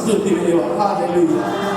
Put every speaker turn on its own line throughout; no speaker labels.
ස්තුති වේවා. හalleluya.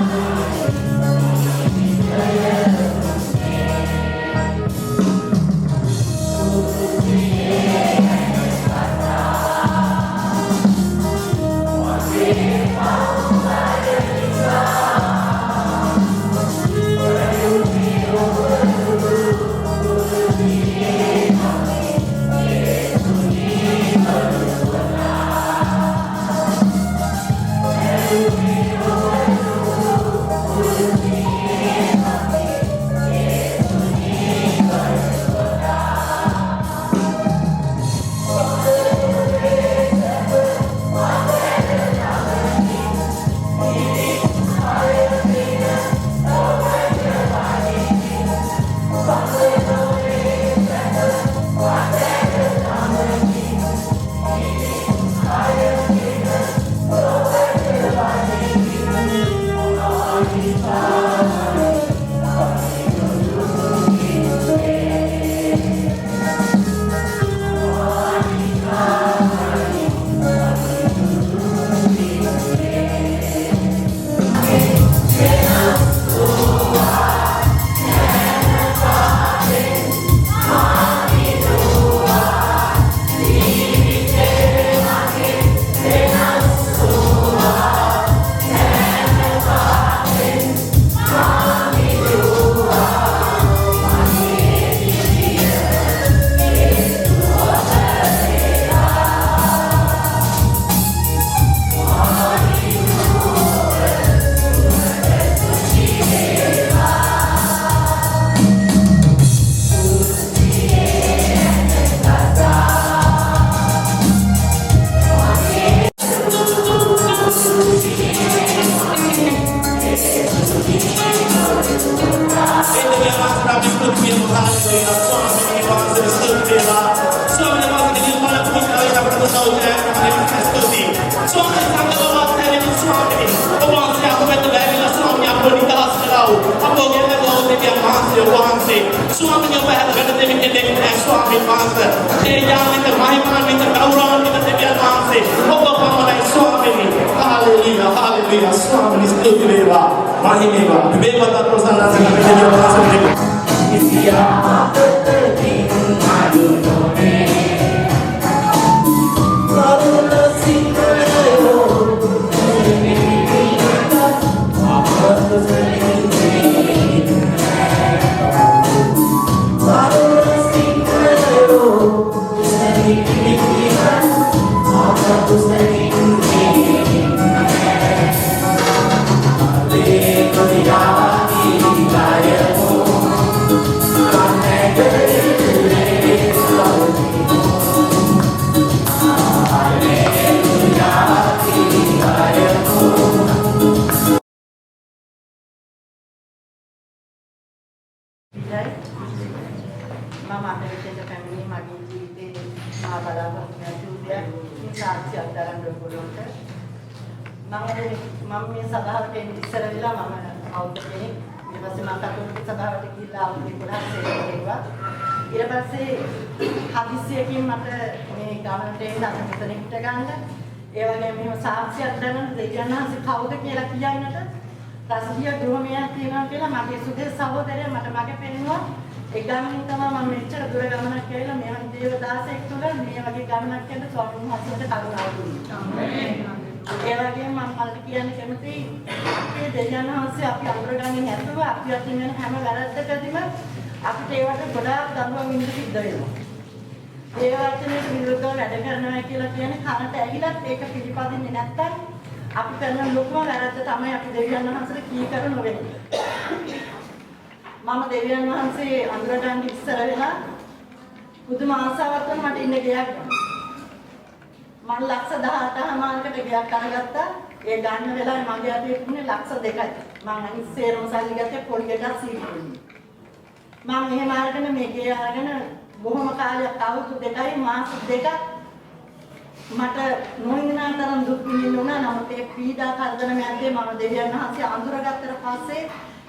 මට නොඉන්නා තරම් දුක් විඳින්න උනා. නමුත් ඒ පීඩා කරදර මැද්දේ මම දෙවියන් වහන්සේ අඳුරගත්තට පස්සේ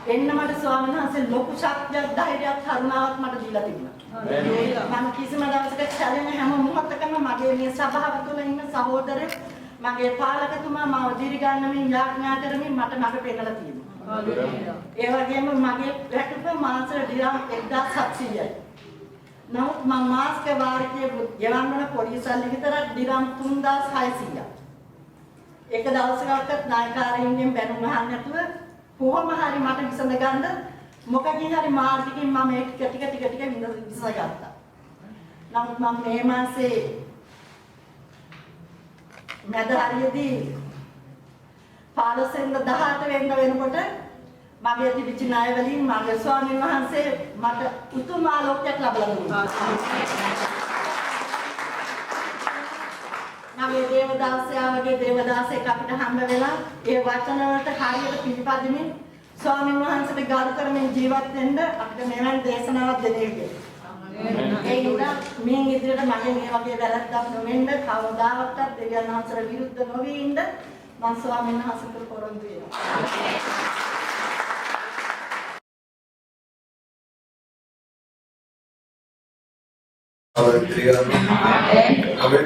එන්න මට ස්වාමීන් වහන්සේ ලොකු ශක්තියක් ධෛර්යයක් කරුණාවක් මට දීලා තිබුණා. මම කිසිම දවසක කැළෙන හැම මොහොතකම මගේ මේ සභාව තුළ ඉන්න සහෝදරයෝ මගේ පාලකතුමා මාව දිරිගන්නමින් යාඥා කරමින් මට මඟ පෙන්නලා තියෙනවා. ඒ වගේම මගේ වැටුප මාසෙට දිරම් 1700යි. නමුත් මම මාස්ක වාරිකයේ ගෙවන්න ඕන පොඩි සල්ලි විතරක් දිරම් 3600ක්. එක දවසකවත් නායකාරින්ගෙන් බැනුම් අහන්න නැතුව කොහොම හරි මට විසඳ ගන්න මොකකින් හරි මාර්ගකින් මම ඒක ටික විසඳගත්තා. නමුත් මම මේ මාසේ මැද හරියේදී 15 වෙනිදා 18 වෙනිදා වෙනකොට මගේ තිබිච්ච ණය වලින් මගේ ස්වාමීන් වහන්සේ මට උතුම් ආලෝකයක් ලැබලා දුන්නා. මගේ දේවදාසයාගේ දේවදාසෙක් අපිට හම්බ වෙලා ඒ වචන වලට හරියට පිළිපදිමින් ස්වාමීන් වහන්සේට ගරු කරමින් ජීවත් වෙන්න අපිට මෙවන් දේශනාවක් දෙන්නේ. ඒ නිසා මේ ඉදිරියට මගේ මේ වගේ වැරද්දක් නොවෙන්න කවදාවත් දෙවියන් වහන්සේට විරුද්ධ නොවී ඉන්න මම ස්වාමීන් වහන්සේට පොරොන්දු වෙනවා.
Amen.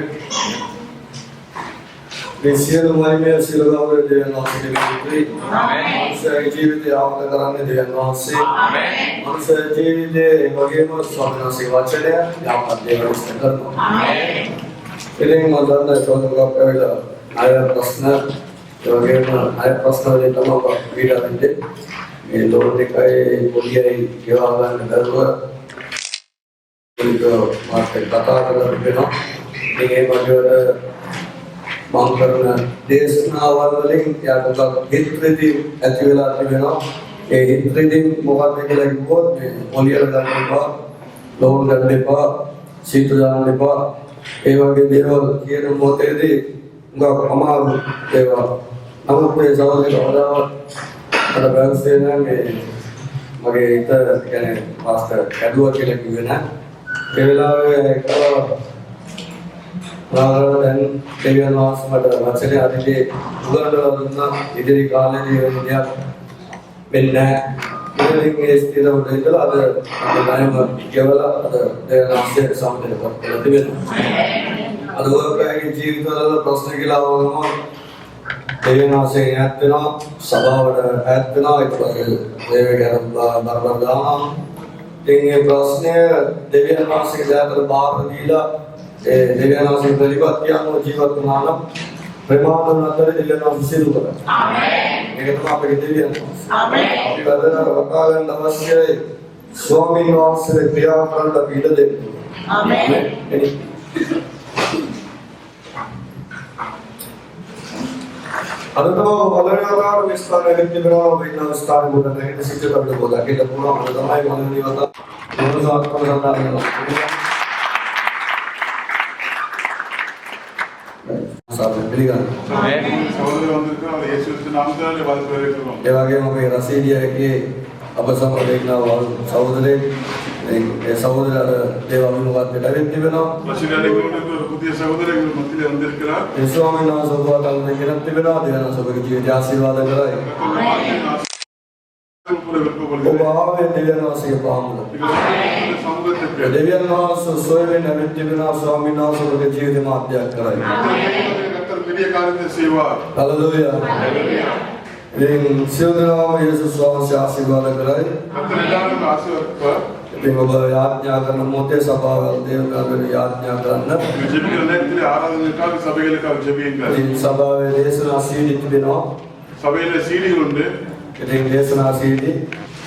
Siapa mari siapa orang dia nasi diberi. Manusia jiwa dia awak kerana dia nasi. Manusia jiwa dia bagaimana suami nasi wajahnya yang dia harus dengar. Ini masalah kalau kita ayat pasal bagaimana ayat pasal itu apa beda ini. Ini loh dikai kuliah jawaban negara. Itu masih kata dalam bina. Ini bagaimana මං දේශනාවල් වලින් යාකට හිත්‍රිදී ඇති වෙලා තිබෙනවා. ඒ හිත්‍රිදී මොකක්ද කියලා කිව්වොත් මේ ඔලියල ගන්න එපා, ලෝන් ගන්න එපා, සීතු දාන්න එපා. ඒ වගේ දේවල් කියන මොහොතේදී උගා අමාරු ඒවා. නමුත් මේ සහෝදරවරුන්ට අර බැලන්ස්ේනා මේ මගේ හිත කියන්නේ මාස්ටර් කැඩුවා කියලා කිව්වේ නෑ. ඒ වෙලාවේ දැන් දෙවියන් වහන්සේ මට වචනේ අදිදී උගන්වලා දුන්නා ඉදිරි කාලේදී වෙන දෙයක් වෙන්නේ නැහැ. ඉතින් මේ ස්ථිර උදේට අද ණයම කියවලා අද දෙවියන් වහන්සේ සම්පූර්ණ කරලා තිබෙනවා. අද ඔයගේ ජීවිතවල ප්‍රශ්න කියලා වගම දෙවියන් වහන්සේ ඈත් වෙනවා, සභාවට ඈත් වෙනවා, ඒක වගේ බරපතල දානවා. ඉතින් මේ ප්‍රශ්නය දෙවියන් වහන්සේගේ දාතර බාර දීලා දෙවියන් වහන්සේ ප්‍රතිපත්තියම ජීවත් වුණා නම් ප්‍රමාණ අතර දෙවියන් වහන්සේ සිදු කරා. ආමේන්. ඒක තමයි අපේ දෙවියන් වහන්සේ. ආමේන්. අපි වදන වකා ගන්න අවශ්‍යයි ස්වාමීන් වහන්සේ ක්‍රියා කරන්න අපි ඉඩ දෙන්න. ආමේන්. අද තමයි බලනවාකාර විස්තරයක් තිබෙනවා වෙන විස්තර මොකද නැගිට සිද්ධ කරන්න පොදා කියලා පුරා මම තමයි මම නිවත මොනවාක් කරනවා. සාදු පිළිගන්න. සහෝදර වන්දනා යේසුස් නාමයෙන් වද පෙරේතුමා. ඒ වගේම මේ රසීඩියගේ අප සමග ඉන්නවා සහෝදරේ ඒ සහෝදරයාට දේවානුභවයට ඇවිත් තිබෙනවා. රසීඩියගේ පුතිය සහෝදරයෙකු මැදිහත් වන්දිරකලා. ඒ ස්වාමීන් වහන්සේ සෝවාන් කෙනෙක් තිබෙනවා. දෙවියන් සබගේ ජීවිතය ආශිර්වාද කරයි. ආමේන්. ඔබ ආවේ දෙවියන් වහන්සේගේ පාමුල. දෙවියන් වහන්සේ සොයමින් ඇවිත් තිබෙනවා ස්වාමීන් වහන්සේගේ ජීවිතය මාත්‍යක් කරයි. Haleluya. Idan siapa Yesus wahai ආශිර්වාද කරයි. ඉතින් ඔබ යාඥා කරන මොහොතේ සභාවල් දේවනාගර යාඥා කරන්න. ඉතින් සභාවේ දේශනා සීඩි තිබෙනවා. සභාවේ සීඩිകളുണ്ട്. ඉතින් දේශනා සීඩි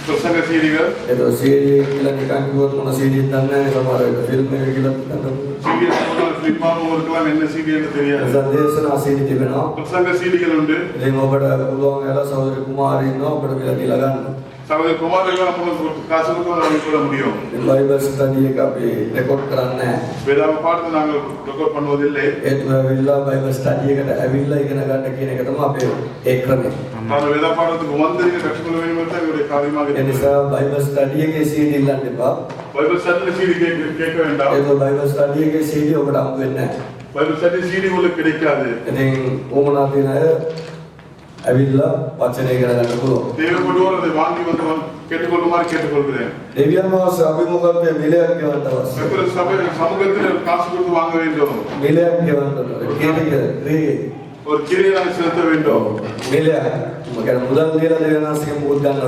ප්‍රසංග සීඩිകൾ. ඒක සීඩි කියලා නිකන් කිව්වොත් මොන සීඩියක්ද දන්නේ නැහැ. සමහර වෙලාවට ෆිල්ම් එක කියලා හිතනවා. ෆිල්ම් වලට එන්න සීඩියක් தெரியாது. දේශනා සීඩි තිබෙනවා. ප්‍රසංග සීඩිകളുണ്ട്. ඉතින් ඔබට පුළුවන් වෙලා සහෝදර කුමාරී ඉන්නවා ඔබට කියලා දීලා ගන්න. සහෝදර කුමාරයලා අපොත් කාසුකෝලා විතර முடியும். බයිබල් ස්ටඩි එක අපි රෙකෝඩ් කරන්නේ නැහැ. වේදාම පාඩම நாங்கள் රෙකෝඩ් பண்ணுவதில்லை. ඒක වෙලා බයිබල් ස්ටඩි එකට ඇවිල්ලා ඉගෙන ගන්න කියන එක තමයි අපේ ඒ ක්‍රමය. අර වේදාම පාඩමට වන්දනයේ කටකල වෙනකොට ඒකේ කාර්යමාගේ ඒ නිසා බයිබල් ස්ටඩි එකේ සීඩි ඉල්ලන්න එපා. බයිබල් ස්ටඩි සීඩි கேட்க வேண்டாம். ඒක බයිබල් ස්ටඩි එකේ සීඩි ඔබට හම්බ වෙන්නේ නැහැ. බයිබල් ස්ටඩි සීඩි වල கிடைக்காது. ඉතින් ඕමනා තියෙන අය ඇවිල්ලා වචනය ඉගෙන ගන්න පුළුවන්. දේව කොටවල වාන්දි වන්දන කෙටකොල්මාර කෙටකොල්බේ. දෙවියන් වහන්සේ අභිමුඛත්වයේ මිලයක් ගෙවන්න අවශ්‍යයි. ඒකල සමගතේ කාසු කොට වාංග වෙන්න ඕන. මිලයක් ගෙවන්න ඕන. කියන්නේ
ஒரு கிரியை செலுத்த வேண்டும்.
இல்லையா முதல் நீல தேவனாசியம் ஊத்தாங்க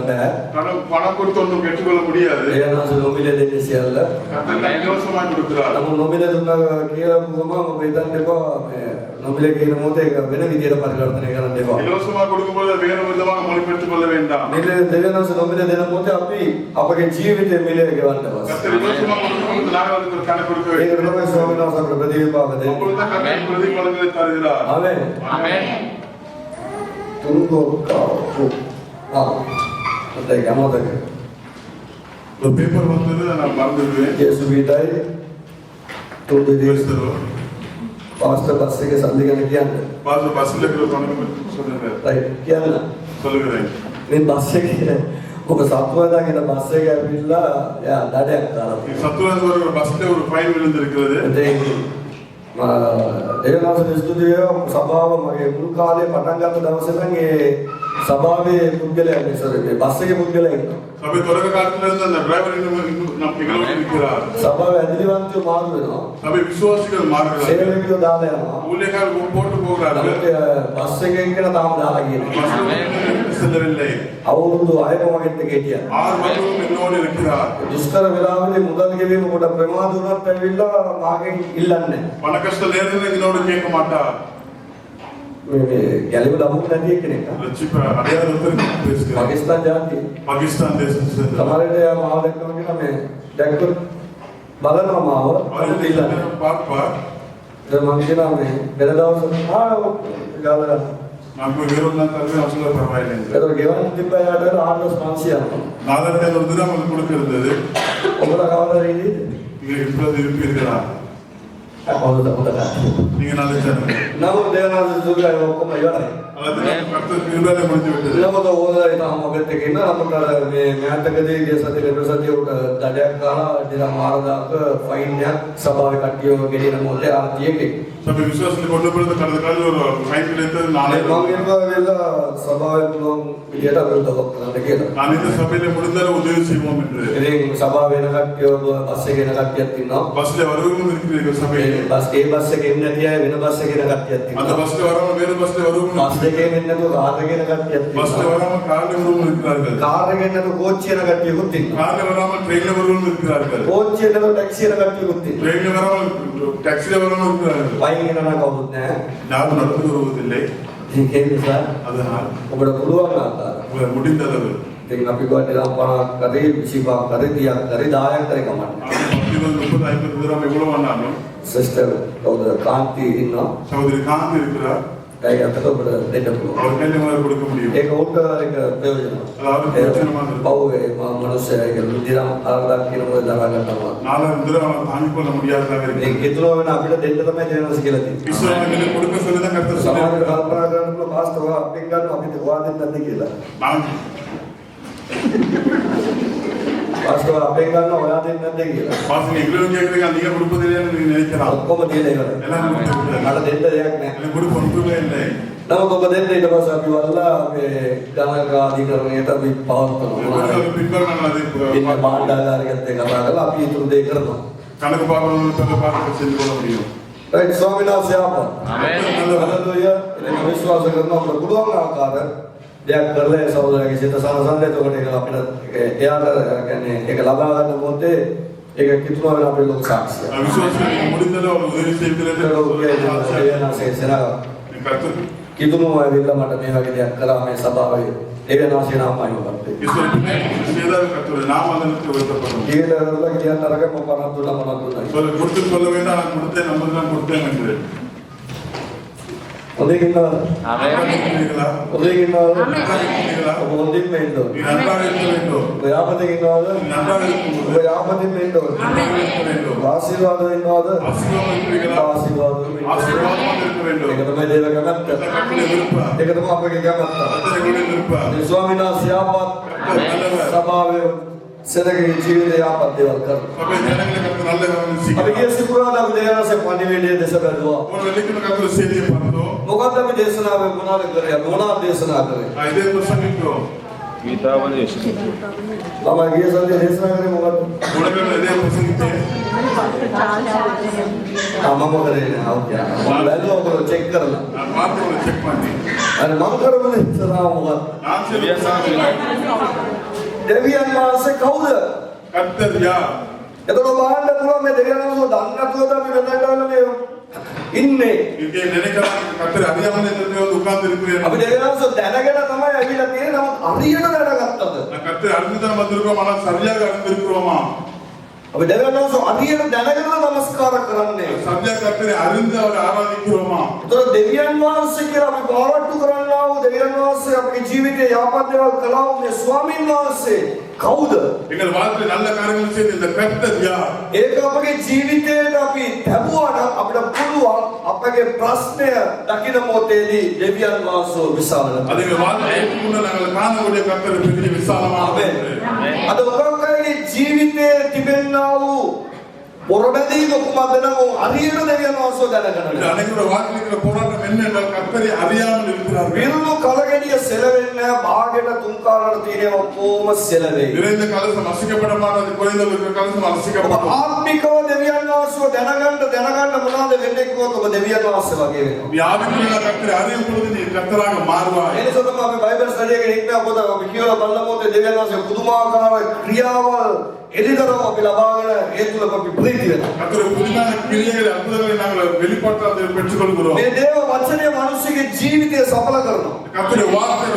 பணம் கொடுத்து ஒன்றும் பெற்றுக்கொள்ள முடியாது.
தேவனாசி நொமிலே தேசியல்ல
இலவசமாக கொடுக்கிறார்.
நம்ம நொமிலே கீழே போகுமா போய்தாண்டிப்போ நொமிலே கீழே மூத்த වෙන විදියට පරිවර්තනය කරන්න එපා.
இலவசமாக கொடுக்கும்போது வேறு விதமாக மொழிபெயர்த்துக் கொள்ள வேண்டாம்.
නිල දෙවියන්වහන්සේ නොමිලේ දෙන මොහොතේ අපි අපගේ ජීවිතය මිලේ ගෙවන්න ඕන.
இலவசமாக கொடுக்கும்போது நாங்கள் அதுக்கு ஒரு கணக்கு கொடுக்க வேண்டும்.
ඒක තමයි ස්වාමීන් වහන්සේ අපට ප්‍රතිවිපාක දෙන්නේ.
அப்பொழுது கர்த்தர் பிரதிபலன்களை தருகிறார்.
ආමෙන්.
ஆமென்.
තුන්ගොක්කෝ. අතේ ගමතක.
ஒரு பேப்பர் வந்தது நான் மறந்துடுவேன்.
යේසු වීතයි තුන්දේ
பேசுறோம்.
පාස්ටර් බස් එකේ සල්ලි ගැන කියන්නේ.
பாஸ்டர் பஸ்ல இருக்கிற பணம் சொல்லுங்க.
රයිට් කියන්න.
சொல்லுகிறேன்.
මේ බස් එකේ ඔබ සත්වදාගෙන බස් එක ඇවිල්ලා යා දඩයක් දාලා.
சத்துராஜ் ஒரு பஸ்ல ஒரு ஃபைன் விழுந்திருக்கிறது.
දේවනාථ ස්තුතිය සභාව මගේ මුල් කාලේ පටන් ගත්ත දවසේ නම් ඒ සභාවේ පුද්ගලයා ඉස්සරේ බස් එකේ පුද්ගලයා ඉන්නවා.
சபை தொடக்க காலத்துல இருந்து அந்த டிரைவர் இன்னும் நம்ம எங்களோட இருக்கிறார்.
සභාව ඇදලිවන්තයෝ මාරු වෙනවා.
சபை விசுவாசிகள் மாறுகிறார்கள்.
සේවකයෝ දාලා යනවා.
ஊழியக்காரர்கள் போட்டு போகிறார்கள்.
බස් එකේ ඉන්න තාම දාලා ගියේ.
செல்லவில்லை.
අවුරුදු 6ක වගේත් හිටියා.
6 வருடம் என்னோடு இருக்கிறார்.
දුෂ්කර වෙලාවේදී මුදල් ගෙවීම කොට ප්‍රමාද වුණත් ඇවිල්ලා මාගෙන් ඉල්ලන්නේ.
பண கஷ்ட நேரத்துல என்னோடு கேட்க மாட்டார்.
මේ ගැලව ලබු නැති කෙනෙක්.
லட்சிப்ப அடையாளத்தில் பேசுகிறார்.
පාකිස්තාන් ජාතිය.
பாகிஸ்தான் தேசத்தை சேர்ந்த
සමහරවිට යා මාව දැක්කම කියන මේ දැක්කොත් බලනවා මාව ඉල්ලන්නේ.
பாப்பா
දැන් මම කියනවා මේ පෙර දවස් ගාලා
நான் போய் வேறொன்றும் தருவேன் சொல்ல பரவாயில்லை.
ඒතර ගෙවන්න තිබ්බ යාට 800
400 தினம் கொடுக்க இருந்தது.
ඔබලා කවදාද ඉන්නේ?
நீங்க இப்போது இருப்பீர்களா?
හොඳට.
நீங்க நல்ல ஜனங்க.
නමුත් දේවනාථ ස්තුතිය ඔක්කොම ඉවරයි.
அதாவது கர்த்தர் கிருபையில முடிஞ்சு விட்டது.
ඊළඟට ඕනලා ඉතින් මොකද කියන අපට මේ මෑතකදී ගිය සතියේ ප්‍රසතිය උට දඩයක් ගාලා දින මාරදාක ෆයින් එකක් සභාවේ කට්ටියව ගෙලින මොහොතේ ආතියෙකේ.
சபை விசுவாசத்தில் கொண்டு போறது கடந்த காலையில் ஒரு ஃபைன் கிடைத்தது. நாளை
මම කියනවා වෙලා සභාවේ පුළුවන් විදියට අපිට කරන්න කියලා.
நான் இந்த சபையில முடிந்தாலும் உதவி செய்வோம் என்று.
ඉතින් සභාවේ වෙන කට්ටියව බස් එකේ එන කට්ටියක් ඉන්නවා.
பஸ்ல வரவும் இருக்கிறீர்கள் சபையில.
බස් එකේ එන්නේ නැති අය වෙන බස් එකේ එන කට්ටියක්
அந்த
ඉන්නවා.
பஸ்ல வராம வேற பஸ்ல வரவும்
බස් එකේ එන්නේ නැතුව කාර් එකේ එන කට්ටියක්
பஸ்ல
ඉන්නවා.
வராம கார்ல வரவும் இருக்கிறார்கள்.
කාර් එකේ නැතුව කෝච්චිය එන කට්ටියකුත් ඉන්නවා.
கார்ல வராம ட்ரெயின்ல வரவும் இருக்கிறார்கள்.
කෝච්චිය නැතුව ටැක්සි එන කට්ටියකුත් ඉන්නවා.
ட்ரெயின்ல வராம டாக்ஸில வரவும் இருக்கிறார்கள்.
වයින් එනවා නම් කවුරුත් නැහැ.
யாரும் நடந்து வருவதில்லை.
ඉතින් ඒ නිසා
அதனால்
ඔබට පුළුවන් ආකාර
உங்களால் முடிந்த அளவு
ඉතින් අපි ගොඩක් නම් 50ක් කරේ 25ක් කරේ 30ක් කරේ 10ක් කරේ කමන්න.
30 30 எவ்வளவு ஆனாலும்
සිස්ටර් කවුද කාන්ති ඉන්නවා.
சகோதரி காந்தி இருக்கிறார்.
ඒකට ඔබට දෙන්න පුළුවන්.
அவர் கையில உங்களால் கொடுக்க முடியும்.
ඒක උන්ට එක ප්‍රයෝජනයි.
அதாவது பிரயோஜனமாக இருக்கும்.
පව්වේ මනුස්සයෙක් රුධිරම් ආරදාක් කියන මොකද දරා ගන්නවා.
4 தினம் தாங்கிக் கொள்ள முடியாததாக
මේ
இருக்கு.
කිතුනෝ වෙන අපිට දෙන්න තමයි දෙනවස් කියලා තියෙන්නේ.
விசுவாசிகளுக்கு கொடுக்க சொல்லி தான் கர்த்தர்
සමහර
சொன்னார்.
කල්පනා කරනකොට පාස්ටර් ඔයා අපෙන් ගන්න අපිට වාදෙන්න නැද්ද කියලා.
நான்
පාස්ටර් ඔයා අපෙන් ගන්න ඔයා දෙන්න නැද්ද කියලා.
பாசங்க எங்களும் கேக்குறீங்க நீங்க கொடுப்பதில்லைன்னு நீங்க நினைக்கலாம்.
ඔක්කොම දීලා ඉවරයි.
எல்லாம் கொடுத்துட்டேன்.
මට දෙන්න දෙයක් නැහැ.
எனக்கு கொடுக்க ஒன்றுமே இல்லை.
නමුත් ඔබ දෙන්න ඊට පස්සේ අපි වල්ලා මේ ගණකාධිකරණයට අපි පවත්වනවා.
பின்பு நாங்கள் அதை
ඉන්න භාණ්ඩාගාරිකත් එක්ක කතා කරලා අපි ඊටු දෙය කරනවා.
கணக்கு பார்க்க செஞ்சு கொள்ள முடியும்.
රයිට් ස්වාමීන් වහන්සේ ආපහු.
ஆமென்.
හalleluya. ඉතින් විශ්වාස කරනවා අපිට පුළුවන් ආකාර දෙයක් කරලා ඒ සහෝදරයාගේ සිත සනසන්න. එතකොට ඒක අපිට එයාට කියන්නේ ඒක ලබා ගන්න මොහොතේ ඒක කිතුනා වෙන අපේ ලොකු සාක්ෂිය.
விசுவாசிகளுக்கு முடிந்தளவு அவர் உதவி செய்வதில்லை. கர்த்தர்
කිතුනෝ ඇවිල්ලා මට මේ වගේ දෙයක් කළා මේ සභාවේ ඒ වෙනාසේ නාමයි වත්තේ.
செய்தால் கர்த்தர் நாம அதற்கு உயர்த்தப்படும்.
ඊළඟට කියන්න අරගෙන මම පනත් දුන්නා.
சொல்ல கொடுத்து சொல்ல வேண்டாம். நான் கொடுத்தேன் நம்ம தான் கொடுத்தேன் என்று.
හොඳින් ඉන්නවද?
ஆமென்.
හොඳින් ඉන්නවද?
ஆமென்.
ඔබ හොඳින් ඉන්නවද?
நீ நன்றாக இருக்க வேண்டும்.
ඔබ යාපතින් ඉන්නවද?
நன்றாக இருக்கும்.
ඔබ යාපතින් ඉන්නවද?
இருக்க வேண்டும்.
ආශිර්වාද ඉන්නවද?
ஆசீர்வாதம் இருக்கிறீர்களா?
ආශිර්වාද
ஆசீர்வாதமாக இருக்க வேண்டும்.
ඒක තමයි දේව කැමැත්ත.
கர்த்தருடைய விருப்பம்.
ඒක තමයි අපගේ කැමැත්ත.
கர்த்தருடைய விருப்பம்.
මේ ස්වාමීන් වහන්සේ ආපත්
நல்லவர்.
සභාවේ සෙනගේ ජීවිතය ආපත් දේවල් කරනවා.
சபை ஜனங்களை கர்த்தர் நல்ல கவனம்
අපි
செய்கிறார்.
ගිය සිකුරාදා අපි දේවාසේ පණිවිඩය දෙස බැලුවා.
ஒரு வெள்ளிக்கிழமை கர்த்தர் செய்தியை பார்த்தோம்.
මොකද්ද අපි දේශනාවේ මොනවාද කරේ? මොනවාද දේශනා කරේ?
இதே பிரசங்கித்தோம்.
ගීතාවලිය
ළමයි ගිය සතියේ දේශනා කරේ මොකක්ද?
ගොඩකට එදේ ප්‍රසංගිතේ
මම කරේ නෑ. ඔව්. මම බැලුවා ඔක චෙක් කරලා.
මාතෘකාව චෙක් பண்ணி
අර මම කරපු ඉස්සරහා මොකක්ද? දෙවියන් වහන්සේ කවුද?
කර්තව්‍ය
එතකොට බලන්න පුළුවන් මේ දෙවියන් වහන්සේ දන්නේ නැතුවද අපි මෙතනට ආවලා මේ ඉන්නේ.
ඉතින් නෙනකලා කර්තව්‍ය අධ්‍යාපනයේ දෙවියන් දුකාන් දිරිපුරේ
අපි දෙවියන් වහන්සේ දැනගෙන තමයි ඇවිල්ලා තියෙන්නේ. නමුත් හරියට දැනගත්තද?
කර්තව්‍ය අර්ථිතන මధుරකම මන සරියාග අර්ථිතකම
අපි දෙවියන් වහන්සේ හරියට දැනගෙන නමස්කාර කරන්නේ.
සත්‍ය කර්තව්‍ය අරින්දව ආරාධිකරම
එතකොට දෙවියන් වහන්සේ කියලා අපි පාරට්ටු කරන්නා වූ දෙවියන් වහන්සේ අපේ ජීවිතේ යහපත් දේවල් කළා වූ මේ ස්වාමීන් වහන්සේ කවුද?
එங்கள் வாழ்க்கை நல்ல காரியங்கள் செய்து இந்த கர்த்தர்
ඒක අපගේ ජීවිතේට අපි ලැබුවා නම් අපිට පුළුවන් අපගේ ප්‍රශ්නය දකින මොහොතේදී දෙවියන් වහන්සේ විසාල
அது எங்கள் வாழ்க்கையை முன்ன நாங்கள் காணக்கூடிய கர்த்தர் பெரிய விசாலமாக
අද ඔබගේ ජීවිතයේ තිබෙනා වූ பொறுமதிக்கு குமாரனோ அறியற தேவியன் வாசோ දැනගන්න.
අනෙකුට වාක්‍යික போராட்டம் என்ன என்றால் கர்த்தரை அறியாமல் இருக்கிறார்கள்.
විරුණු කලගෙඩිය සෙලවෙන්න භාගයට තුන් කාලකට තියෙනවා කොහොම සෙලවේ.
நிறைந்த கலசம் அசிக்கப்பட மாட்டாது குறைந்த கலசம் அசிக்கப்படும்.
ආත්මිකව දෙවියන් වහන්සේ දැනගන්න මොනවද වෙන්නේ කිව්වොත් ඔබ දෙවියන් වහන්සේ වගේ වෙනවා.
வியாதிக்குள்ள கர்த்தரை அறியும் பொழுது நீ கர்த்தராக மாறுவாய்.
ඒ නිසා තමයි අපි බයිබල් ස්ටඩි එකේ ඉන්න පොත අපි කියලා බලනකොට දෙවියන් වහන්සේ පුදුමාකාර ක්‍රියාවල් එදිතරම අපි ලබාගෙන ඒ තුල අපි ප්‍රීති වෙනවා.
கர்த்தர் புதுமையான கிரியைகள் අద్భுතங்களை நாங்கள் வெளிப்பாட்டு அதை பெற்றுக்கொள்கிறோம்.
මේ දේව වචනය මිනිස්සුගේ ජීවිතය සඵල කරනවා.
கர்த்தருடைய வார்த்தை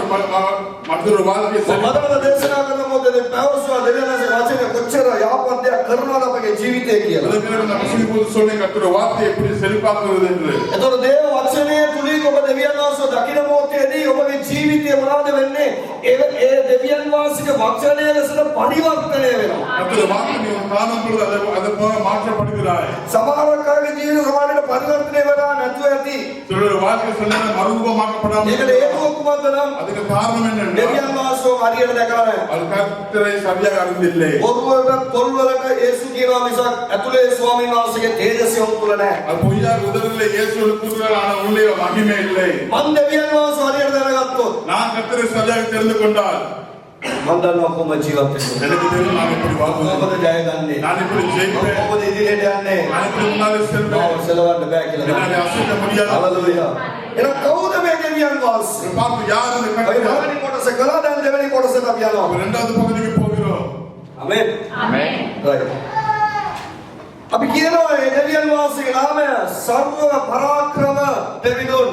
மற்றொரு வாழ்க்கையை
මදවල දේශනා කරන මොකද පැවසුවා දෙවියන් වහන්සේ වචනය කොච්චර යහපත් දෙයක් කරනවද අපගේ ජීවිතේ කියලා.
அதுக்கு நம்ம சிறிது சொல்லி கர்த்தருடைய வார்த்தையை எப்படி செழிப்பாக்குவது என்று.
එතකොට දේව වචනය තුලින් ඔබ දෙවියන් වහන්සේ දකින මොහොතේදී ඔබගේ ජීවිතය මොනවද වෙන්නේ? ඒ දෙවියන් වහන්සේගේ වචනය ලෙසට පරිවර්තනය වෙනවා.
கர்த்தருடைய வார்த்தை நீ காணும் பொழுது அதை போல மாற்றப்படுகிறாய்.
සමහරවල්ගේ ජීවිත සමානයට පරිවර්තනය වෙලා නැතුව ඇති.
சிலருடைய வாழ்க்கை சில மறுரூபமாக்கப்படாமல்
ඒකට හේතුව කුමක්ද නම්?
அதுக்கு காரணம் என்ன?
දෙවියන් වහන්සේ හරියට දැකලා නැහැ.
அது கர்த்தரை சரியாக அறிந்தில்லை.
ඔරුවලට තොල්වලට යේසු කියනවා මිසක් ඇතුලේ ස්වාමීන් වහන්සේගේ තේජස්ය උතුල නැහැ.
அது பொய்யா உதவில்லை இயேசுவின் கூறுகள் ஆன உள்ளே மகிமை இல்லை.
මන් දෙවියන් වහන්සේ හරියට දැනගත්තොත්
நான் கர்த்தரை சரியாக தெரிந்து கொண்டால்
මන් දන්නවා කොහොම ජීවත් වෙන්නේ.
எனக்கு தெரியும் நான் எப்படி வாழ்வது.
කොහොමද ජය ගන්නේ.
நான் எப்படி ஜெயிப்பேன்.
කොහොමද ඉදිරියට යන්නේ.
நான் எப்படி முன்னாலே செல்வேன்.
සෙලවන්න බෑ කියලා.
என்னால அசைக்க முடியாது.
හalleluya. එහෙනම් කවුද මේ දෙවියන් වහන්සේ?
பார்த்து யார் இந்த
අපි
கர்த்தர்?
පළවෙනි කොටස කළා දැන් දෙවෙනි කොටසට අපි යනවා.
இரண்டாவது பகுதிக்கு போகிறோம்.
ආමේන්. ආමේන්. අපි කියනවා මේ දෙවියන් වහන්සේගේ නාමය සර්ව පරාක්‍රම දෙවිඳුන්.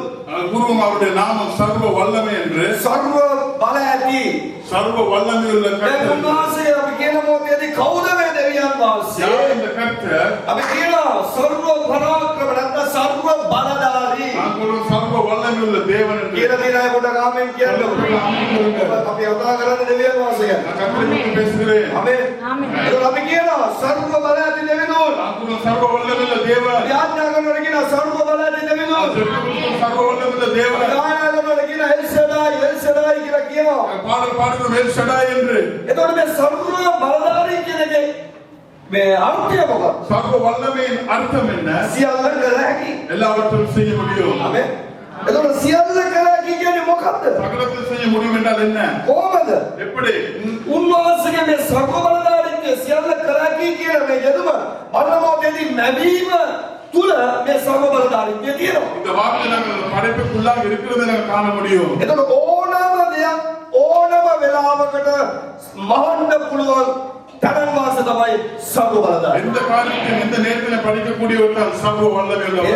பூர்வம் அவருடைய நாமம் சர்வ வல்லமை என்று.
සර්ව බල ඇති.
சர்வ வல்லமை உள்ள
දැන්
கர்த்தர்.
උන්වහන්සේ අපි කියන මොකේදී කවුද මේ දෙවියන් වහන්සේ?
யார் இந்த கர்த்தர்?
අපි කියනවා සර්ව පරාක්‍රම නැත්නම් සර්ව බලධාරී.
நாங்கள் சர்வ வல்லமை உள்ள தேவன் என்று.
කියලා දිනයි පොඩ කාමෙන් කියන්න. අපි කතා කරන්නේ දෙවියන් වහන්සේ ගැන.
நான் கர்த்தரை பற்றி பேசுகிறேன்.
ආමේන්. ඒක අපි කියනවා සර්ව බල ඇති දෙවිඳුන්.
நாங்கள் சர்வ வல்லமை உள்ள தேவன்.
යාඥා කරනවා කියනවා සර්ව බල ඇති දෙවිඳුන්.
சர்வ வல்லமை உள்ள தேவன்.
යාඥා කරනවා කියනවා එල්ෂඩායි කියලා කියනවා.
பாடல் பாடுகிறோம் எல் ஷடாய் என்று.
එතකොට මේ සර්ව බලධාරී කියන එකේ මේ අර්ථය මොකක්ද?
சர்வ வல்லமையின் அர்த்தம் என்ன?
සියල්ල කළ හැකි.
எல்லாவற்றையும் செய்ய முடியும்.
ආමේන්. එතකොට සියල්ල කළ හැකි කියන්නේ මොකක්ද?
சகலத்தை செய்ய முடியும் என்றால் என்ன?
කොහොමද?
எப்படி?
උන්වහන්සේගේ මේ සර්ව බලධාරීත්වය සියල්ල කළ හැකි කියන මේ යෙදුම අන්නමෝතේදී නැවීම තුල මේ සර්ව බලධාරීත්වය තියෙනවා.
இந்த வார்த்தை நாங்கள் படைப்புக்குள்ளாக இருக்கிறதை நாங்கள் காண முடியும்.
එතකොට ඕනම දෙයක් ඕනම වෙලාවකට මහන්න පුළුවන් තනන් වාස තමයි සර්ව බලධාරී.
எந்த காரியத்தையும் எந்த நேரத்தில் படிக்கக்கூடியவர்கள் சர்வ வல்லமை உள்ளவர்.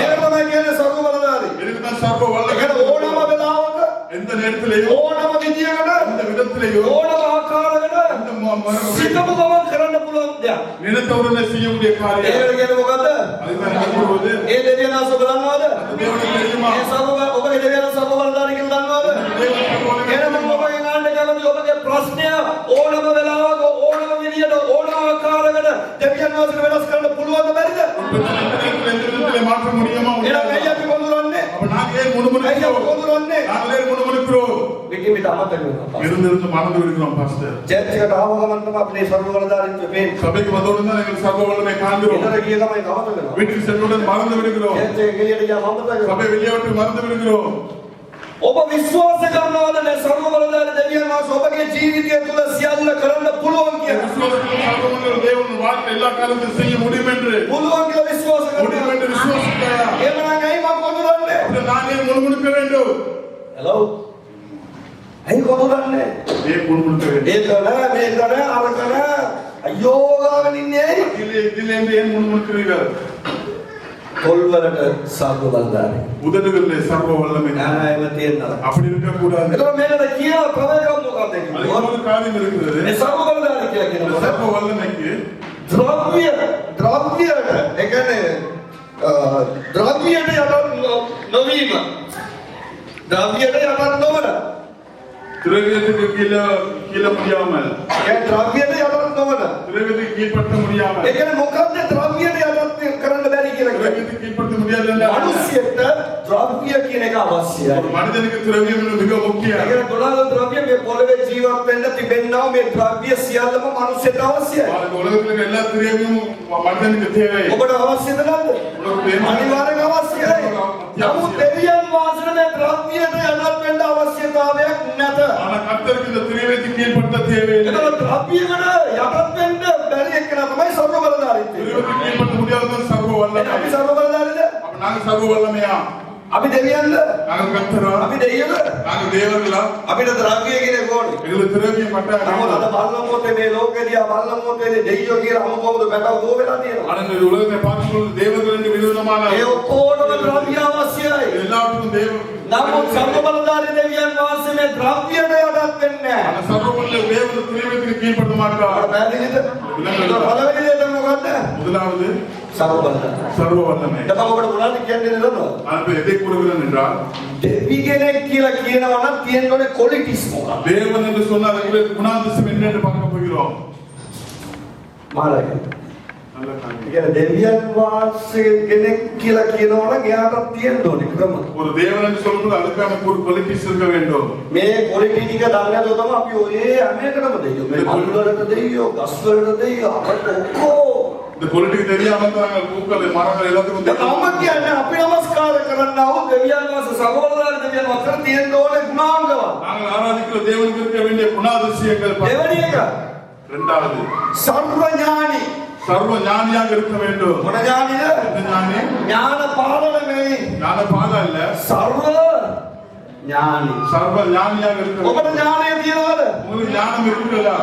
ඒක තමයි කියන්නේ සර්ව බලධාරී.
இதுதான் சர்வ வல்லமை.
ඒකට ඕනම වෙලාවක
எந்த நேரத்திலேயும்
ඕනම විදියකට
எந்த விதத்திலேயும்
ඕනම ආකාරයකට සිතපු ගමන් කරන්න පුළුවන් දෙයක්.
நினைத்தவுடனே செய்யக்கூடிய காரியம்.
ඒකට කියන්නේ මොකද්ද?
அதுதான் சொல்வது.
ඒ දෙවියන් වහන්සේ බලනවාද?
தேவனுக்கு தெரியுமா?
ඒ ඔබගේ දෙවියන් සර්ව බලධාරී කියලා දන්නවාද? එහෙනම් මම ඔබගෙන් අහන්න කැමතියි ඔබගේ ප්‍රශ්නය ඕනම වෙලාවක ඕනම විදියට ඕනම ආකාරයකට දෙවියන් වහන්සේ වෙනස් කරන්න පුළුවන්ද බැරිද?
மாற்ற முடியுமா?
එහෙනම් ඇයි අපි කොඳුරන්නේ?
அப்ப நாங்க ஏன்
ඇයි අපි
முணுமுணுக்கிறோம்?
කොඳුරන්නේ?
நாங்களே முணுமுணுக்கிறோம்.
පිටින් පිට අමතක වෙනවා.
இருந்து மறந்து விடுகிறோம் பாஸ்டர்.
චර්ච් එකට ආව ගමන් තමයි අපේ සර්ව බලධාරීත්වය පේන්නේ.
சபைக்கு வந்தவுடன் தான் எங்கள் சர்வ வல்லமை காண்கிறோம்.
ඉතර ගිය ගමන් අමතක වෙනවා.
வீட்டுக்கு சென்றவுடன் மறந்து விடுகிறோம்.
චර්ච් එක එළියට ගියාම අමතක වෙනවා.
சபை வெளியே விட்டு மறந்து விடுகிறோம்.
ඔබ විශ්වාස කරනවද මේ සර්ව බලධාරී දෙවියන් වහන්සේ ඔබගේ ජීවිතය තුළ සියල්ල කරන්න පුළුවන් කියලා?
சர்வவல்லவர் தேவன் வாழ்க்கை எல்லா காரியத்தையும் செய்ய முடியும் என்று
පුළුවන් කියලා විශ්වාස
முடியும் என்று
කරනවා.
விசுவாசித்தாயா?
එහෙනම් ඇයි මම කොඳුරන්නේ?
அப்படி நானே முணுமுணுக்க வேண்டும்.
හෙලෝ. ඇයි කොඳුරන්නේ?
ஏன் முணுமுணுக்க வேண்டும்?
ඒක නෑ මේක නෑ අරක නෑ. අයියෝ ගාගෙන ඉන්නේ ඇයි?
இதில் என்று ஏன் முணுமுணுக்கிறீர்கள்?
කොල්වලට සර්ව බලධාරී.
உதடுகளிலே சர்வ வல்லமை.
ඥානයම තියෙනවා.
அப்படி இருக்கக்கூடாது.
එතකොට මේකට කියන ප්‍රවේගම් මොකක්ද
அதுக்கு
කියන්නේ?
ஒரு காரியம் இருக்கிறது.
මේ සර්ව බලධාරී කියලා
இந்த
කියනකොට
சர்வ வல்லமைக்கு
ද්‍රව්‍යයට ඒ කියන්නේ ද්‍රව්‍යයට යට නොවීම. ද්‍රව්‍යයට යට නොවන.
திரவியத்துக்கு கீழே முடியாமல்
ඒ ද්‍රව්‍යයට යට නොවන.
திரவியத்துக்கு கீழ்படுத்த முடியாமல்
ඒ කියන්නේ මොකක්ද ද්‍රව්‍යයට යට කරන්න බැරි කියලා කියන්නේ?
திரவியத்துக்கு கீழ்படுத்த முடியாது என்றால்
මිනිස්යෙක්ට ද්‍රව්‍ය කියන එක අවශ්‍යයි.
ஒரு மனிதனுக்கு திரவியம் மிக முக்கியம்.
ඒ කියන්නේ ගොඩාක් ද්‍රව්‍ය මේ පොළවේ ජීවත් වෙන්න තිබෙනවා මේ ද්‍රව්‍ය සියල්ලම මිනිස්යට අවශ්‍යයි.
வாழ்க்கை உலகத்தில் இருக்கிற எல்லா திரவியமும் மனிதனுக்கு தேவை.
ඔබට අවශ්‍යද නැද්ද? අනිවාර්යෙන් අවශ්‍යයි. නමුත් දෙවියන් වහන්සේට මේ ද්‍රව්‍යයට යටත් වෙන්න අවශ්‍යතාවයක් නැත.
ஆனா கர்த்தருக்கு இந்த திரவியத்துக்கு கீழ்படுத்த தேவையில்லை.
ඒතකොට ද්‍රව්‍යයකට යටත් වෙන්න බැරි එක්කෙනා තමයි සර්ව බලධාරීත්වය.
திரவியத்துக்கு கீழ்படுத்த முடியாதவன் சர்வ வல்லமை.
අපි සර්ව බලධාරීද?
அப்ப நாங்க சர்வ வல்லமையா?
අපි දෙවියන්ද?
நாங்க கர்த்தரா?
අපි දෙවියන්ද?
நாங்க தேவர்களா?
අපිට ද්‍රව්‍ය කියන එක ඕනේ.
எங்களுக்கு திரவியம் மட்டும்
නමුත් අද බලන මොහොතේ මේ ලෝකෙදී බලන මොහොතේ දෙවියෝ කියලා අමු කොහොමද බැටව දෝ වෙලා තියෙනවා.
ஆனா இந்த உலகத்தை பார்க்கும்போது தேவர்கள் என்று விதவிதமான
ඒ ඔක්කොටම ද්‍රව්‍ය අවශ්‍යයි.
எல்லாருக்கும் தேவ
නමුත් සර්ව බලධාරී දෙවියන් වහන්සේ මේ ද්‍රව්‍යයට යටත් වෙන්නේ නැහැ.
அந்த சர்வ வல்ல தேவன் திரவியத்துக்கு கீழ்படுத்த மாட்டார்.
පැහැදිලිද? පළවෙනි දේ තමයි මොකද්ද?
முதலாவது
සර්ව බලධාරී.
சர்வ வல்லமை.
දැන් මම ඔබට මොනවද කියන්නේ නේද?
நான் இப்ப எதை கூறுகிறேன் என்றால்
දෙවි කෙනෙක් කියලා කියනවා නම් තියෙන්න ඕනේ ක්වොලිටිස් මොකක්ද?
தேவன் என்று சொன்னால் அதுக்கு குணாதிசயம் என்ன என்று பார்க்க போகிறோம்.
මාළගේ.
நல்ல
ඒ
காரியம்.
කියන්නේ දෙවියන් වහන්සේ කෙනෙක් කියලා කියනවා නම් එයාට තියෙන්න ඕනේ ක්‍රම.
ஒரு தேவன் என்று சொல்லும்போது அதுக்கான ஒரு குவாலிட்டிஸ் இருக்க வேண்டும்.
මේ ක්වොලිටි ටික දන්නේ නැතුව තමයි අපි ඔය හැම එකටම දෙයියෝ. මේ මල් වලට දෙයියෝ, ගස් වලට දෙයියෝ, අපිට ඔක්කොම
இந்த குவாலிட்டி தெரியாம தான் பூக்கள் மரங்கள் எல்லாத்துக்கும்
දැන් මම කියන්නේ අපි නමස්කාර කරන්නව දෙවියන් වහන්සේ සර්වබලධාරී දෙවියන් වහන්සේ තියෙන්න ඕනේ ගුණාංගවත්.
நாங்கள் ஆராதிக்கிற தேவனுக்கு இருக்க வேண்டிய குணாதிசயங்கள்
දෙවෙනි එක
இரண்டாவது
සර්ව ඥානි.
சர்வ ஞானியாக இருக்க வேண்டும்.
මොන ඥානිද?
இந்த ஞானி
ඥාන පාලන නෙවෙයි.
ஞான பாதம் இல்ல,
සර්ව ඥානි.
சர்வ ஞானியாக இருக்க வேண்டும்.
ඔබට ඥානය තියනවද?
உங்களுக்கு ஞானம் இருக்குதா?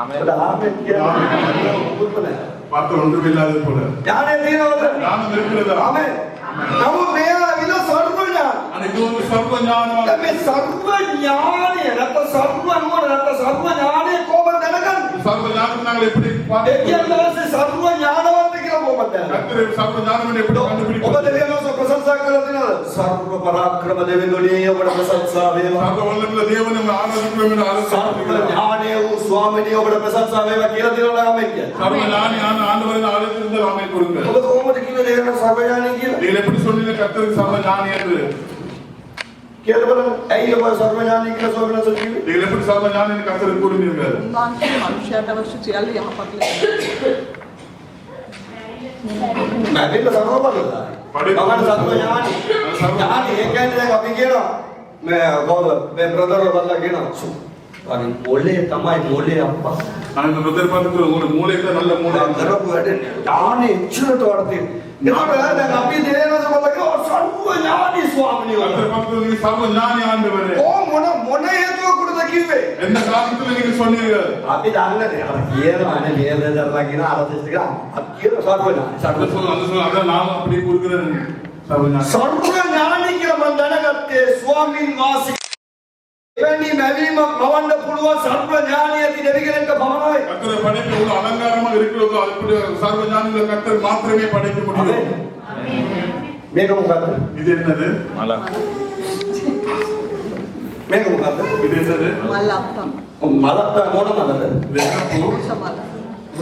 ඔබට ආමෙන් කියන්නේ
பார்த்து ஒன்றும் இல்லாத போல
ඥානය තියනවද?
ஞானம் இருக்கிறதா?
ආමෙන්. නමුත් මෙයා විල සර්ව ඥාන.
ஆனா இது ஒரு சர்வ ஞானம்.
දැන් මේ සර්ව ඥානය නැත්නම් සර්ව නුවණ නැත්නම් සර්ව ඥානය කොහොමද දැනගන්නේ?
சர்வ ஞானம் நாங்கள் எப்படி
දෙවියන් වහන්සේ සර්ව ඥානවන්ත කියලා කොහොමද දැනගන්නේ?
கர்த்தர் சர்வ ஞானம் என்று எப்படி
ඔබ
கண்டுபிடிப்பது?
දෙවියන් වහන්සේ ප්‍රශංසා කරලා තියෙනවද? සර්ව පරාක්‍රම දෙවිඳුනේ ඔබට ප්‍රශංසා වේවා.
சர்வ வல்லமையுள்ள தேவனை ஆராதிக்கிறோம் என்று
සර්ව
ஆராதிக்கிறோம்.
ඥානය වූ ස්වාමීනි ඔබට ප්‍රශංසා වේවා කියලා දෙනවා නම් ආමෙන් කියන්නේ.
சர்வ ஞானியான ஆண்டவரை ஆராதித்திருந்தால் ஆமென் கொடுங்க.
ඔබ කොහොමද කිව්වේ දෙවියන් සර්ව ඥානි කියලා?
நீங்கள் எப்படி சொன்னீங்க கர்த்தருக்கு சர்வ ஞானி என்று?
කියලා බලන්න. ඇයි ඔබ සර්ව ඥානි කියලා ස්වාමීන් වහන්සේ කිව්වේ?
நீங்கள் எப்படி சர்வ ஞானி என்று கர்த்தருக்கு கூறினீர்கள்?
උන්වහන්සේ මනුෂ්‍යයට අවශ්‍ය සියල්ල යහපත් ලෙස
මැදෙන්න සර්ව බලධාරී. මගන සර්ව ඥානි. ඥානි ඒ කියන්නේ දැන් අපි කියනවා මේ කවුද මේ බ්‍රදර් වල්ලා කියනවා සු. අනිත් මොලේ තමයි මොලේ අප්පා.
நான் இந்த பிரதர் பார்த்துக்கிறோம், உங்களுக்கு மூளை தான் நல்ல மூளை.
කරපු වැඩේ ඥානෙ ඉච්ඡනට වර්ධිත. ඒකට දැන් අපි දේනස බලලා සර්ව ඥානි ස්වාමීන්
கர்த்தர்
වහන්සේ.
பார்த்துக்கிறோம், நீங்க சர்வ ஞானி ஆண்டவரே.
මොන හේතුවකටද කිව්වේ?
என்ன காரணத்துல நீங்க சொன்னீர்கள்?
අපි දන්නනේ අර කියනවානේ මේ දෙදරලා කියන අරතිස්ට කියන අපි කියන සර්ව ඥානි.
அந்த சொல்ல அதான் நானும் அப்படி கொடுக்கிறேன். சர்வ ஞானி.
සර්ව ඥානි කියලා මම දැනගත්තේ ස්වාමීන් වහන්සේ එවැනි මැවීමක් මවන්න පුළුවන් සර්ව ඥානි ඇති දෙවි කෙනෙක්ට පමණයි.
கர்த்தரை படைக்க எவ்வளவு அலங்காரமாக இருக்கிறதோ அப்படி சர்வ ஞானியுள்ள கர்த்தர் மாத்திரமே படைக்க முடியும்.
මේක මොකද්ද?
இது என்னது?
මේක මොකද්ද?
இது என்னது?
මල් අත්තම්
මලත් මොන මලද?
இது என்ன பூ?
සමල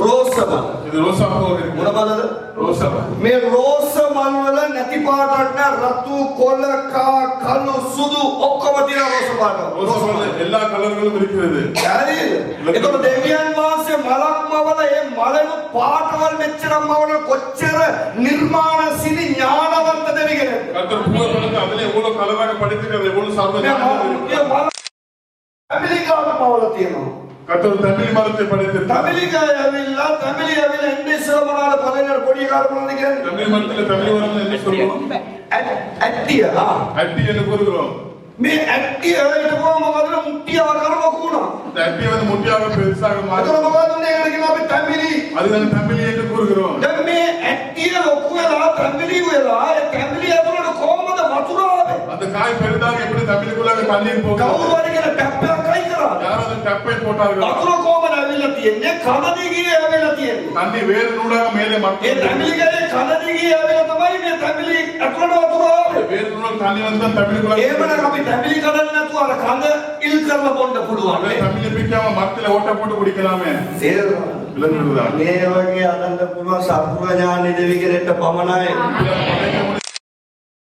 රෝස මල.
இது ரோசா பூ இருக்கு.
මොන මලද?
ரோசா பூ.
මේ රෝස මල් වල නැති පාටක් නෑ රතු කොළ කා කළු සුදු ඔක්කොම තියෙන රෝස පාට.
ரோசா பூ எல்லா கலர்களும் இருக்கிறது.
හරිද? ඒතකොට දෙවියන් වහන්සේ ගලක්මවල ඒ මලනු පාටවල් මෙච්චරමවල කොච්චර නිර්මාණශීලී ඥානවන්ත දෙවිගෙනද
கர்த்தர் பூலோகத்துல அதுல எவ்வளவு கலராக படைத்திருக்கிறது எவ்வளவு சர்வ
ඇමිලිකාවල තියෙනවා
கர்த்தர் தமிழ் மரத்தை படைத்திருக்கிறார்
තමිලිකාය ඇවිල්ලා තමිලි ඇවිල්ලා ඉන්දියාව මොනවාද පළවෙනි පොඩි කාර්යමනද කියන්නේ
தமிழ் மரத்துல தமிழ் வரணும் என்ன சொல்றோம்
ඇට්ටිය
அட்டி என்று கூறுகிறோம்
මේ ඇට්ටිය හිටපුවා මොකද මුට්ටිය ආකාර ලොකුණා
இந்த அட்டி வந்து முட்டியாக பெருசாக
අතන
மாறும்
මොකද උනේ ඒකට කියන අපි තමිලි
அதுதான் தமிழ் என்று கூறுகிறோம்
දැන් මේ ඇට්ටිය ලොකු වෙලා තමිලි වෙලා ඒ තමිලි ඇතුළට කොහමද වතුර ආවේ
அந்த காய் பெரிதாக எப்படி தமிழுக்குள்ளாக தண்ணீர் போகும்
කවුරු හරි කියන ටැප් එකක් අයි කරා
யாராவது டப்பை போட்டார்கள்
වතුර කොහමද ඇවිල්ලා තියෙන්නේ කන දිගේ ඇවිල්ලා තියෙන්නේ
தண்ணி வேறு நூலாக மேலே
ඒ
மட்டும்
තමිලිගේ කන දිගේ ඇවිල්ලා තමයි මේ තමිලි ඇතුළට වතුර ආවේ
வேறு நூல் தண்ணி வந்து தமிழுக்குள்ளாக
එහෙමනම් අපි තමිලි කඩන්න නැතුව අර කඳ ඉල් කරලා බොන්න පුළුවන් නේ
தமிழை பிடிக்காம மரத்துல ஓட்ட போட்டு குடிக்கலாமே
තේරෙනවද
விலங்குதான்
මේ වගේ අදන්න පුළුවන් සත්පුර ඥානෙ දෙවි කෙනෙක්ට පමණයි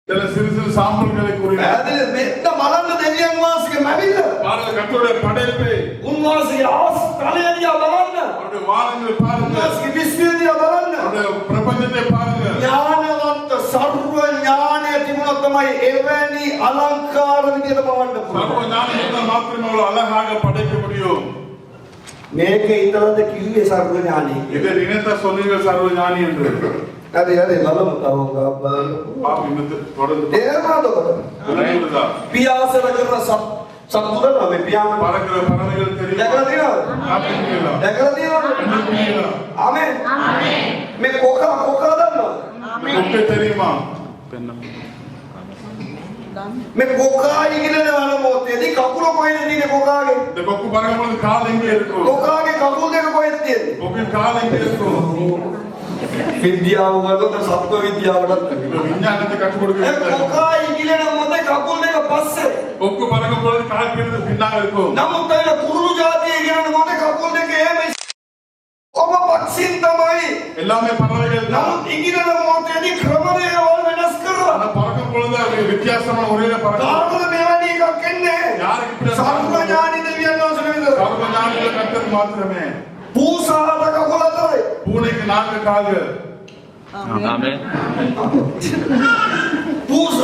சில சிறு சிறு சாம்பல்களை கூறினார்
පැහැදිලි මෙන්න බලන්න දෙවියන් වහන්සේගේ මැවිල්ල
பாருங்கள் கர்த்தருடைய படைப்பு
උන්වහන්සේගේ ආස්තලයදියා බලන්න
அவருடைய வானங்களை பாருங்கள்
උන්වහන්සේගේ විශ්වයදියා බලන්න
அவருடைய பிரபஞ்சத்தை பாருங்கள்
ඥානවන්ත සර්ව ඥානය තිබුණොත් තමයි එවැනි අලංකාර විදියට බවන්න
சர்வ
පුළුවන්
ஞானம் இருந்தால் மாத்திரமே அவ்வளவு அழகாக படைக்க முடியும்
මේක ඉතලද කිව්වේ සර්ව ඥානෙ
இதை நினைத்த சொன்னீர்கள் சர்வ ஞானி என்று
හරි හරි බලමු තව බලන්න
பாப்போம் இன்னும் தொடர்ந்து
තේරෙනවද
விளையாடுதா
පියාසර කරන සත්පුර නම පියාම
பறக்கிற பறவைகள் தெரியும்
දැකලා තියෙනවද
சாப்பிட்டீங்களா
දැකලා තියෙනවද ආමෙන් මේ කොකා දන්නවද
கொக்கை தெரியுமா
මේ කොකා ඉගෙන යන මොහොතේදී කකුල කොහෙද තියෙන්නේ කොකාගේ
இந்த கொக்கு பறக்கும் பொழுது கால் எங்கே இருக்கும்
කොකාගේ කකුල් දෙක කොහෙද තියෙන්නේ
கொக்கின் கால் எங்கே இருக்கும்
විද්‍යාව වලට සත්ව විද්‍යාවටත්
இப்ப விஞ்ஞானத்தை கற்றுக்
ඒ
கொடுக்கிறது
කොකා ඉගෙන මොහොතේ කකුල් දෙක පස්සේ
கொக்கு பறக்கும் பொழுது கால் பிடித்து பின்னாக இருக்கும்
නමුත් අය කුරුළු జాතිය ඉගෙන මොහොතේ කකුල් දෙක එහෙම ඔබ පක්ෂින් තමයි
எல்லாமே பறவைகள் தான்
නමුත් ඉගෙන මොහොතේදී ක්‍රමවේදවල වෙනස් කරලා
ஆனா பறக்கும் பொழுது அது வித்தியாசமான முறையில பறக்கும்
කාටද මෙවැනි එකක් එන්නේ
யாருக்கு இப்படி
සර්ව ඥානි දෙවියන් වහන්සේ නේද
சர்வ ஞானிகள் கர்த்தர் மாத்திரமே
පූසාට කකුල අතරේ
பூனைக்கு 4 கால்கள்
ආමේන්.
පූස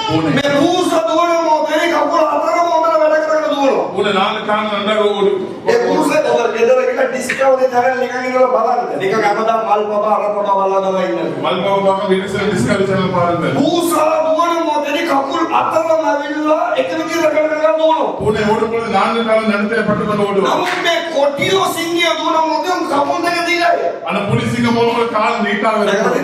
பூனை
මේ පූස දුවන මොහොතේ කකුල අතරම හොඳට වැඩ කරගෙන දුවනවා
பூனை 4 கால் நன்றாக ஓடும்
ඒ පුරුෂය ඔබ ගෙදර ගිහලා ඩිස්කවුන්ට් එක හරියට නිකන් ඉඳලා බලන්න. නිකන් අපදා මල් පපා අර පපා බලනවා ඉන්නේ.
மல்பாவை பார்க்க வீடு சில டிஸ்கவரி சேனல் பாருங்கள்
පූසා දුවන මොහොතේ කකුල් අතරම ඇවිල්ලා එක විදිහට කරගෙන දුවනවා.
பூனை ஓடும் பொழுது 4 கால் நடுத்தே பட்டுக்கொண்டு ஓடும்
නමුත් මේ කොටියෝ සිංහය දුවන මොහොතේ කකුල් දෙක දීලායි.
ஆனா புலி சிங்கம் போல கால் நீட்டாக இருக்கும்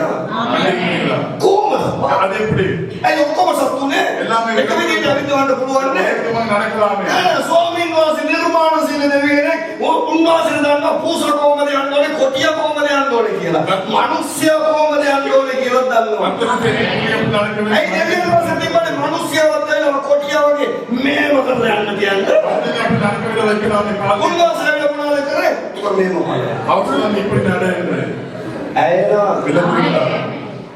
கண்டிப்பா
කොහොමද?
அது எப்படி
ඒ ඔක්කොම සතුනේ.
எல்லாமே
එක විදිහට ඇවිත් පුළුවන් නේ.
வேகமா நடக்கலாமே
ස්වාමීන් වහන්සේ නිර්මාණශීල දෙවියනේ උන්වහන්සේ දන්නා පූසා කොහොමද යන්න ඕනේ කොටිය කොහොමද යන්න ඕනේ කියලා. මිනිස්සයා කොහොමද යන්න ඕනේ කියලා දන්නවා.
கர்த்தருக்கு தெரியும் புலி எப்படி நடக்க
ඒ
வேண்டும்
දෙවියන් වහන්සේ තිබ්බනේ මිනිස්සයාවත් ඇවිල්ලා කොටිය වගේ මේව කරලා යන්න කියන්නේ.
அப்படி நடக்க விட வைக்கலாமே கால்
උන්වහන්සේ ඇවිල්ලා මොනවද කරේ? ඒක මේම කරා.
அவசரம் இப்படி நட என்று
ඇයලා
விலங்குகளா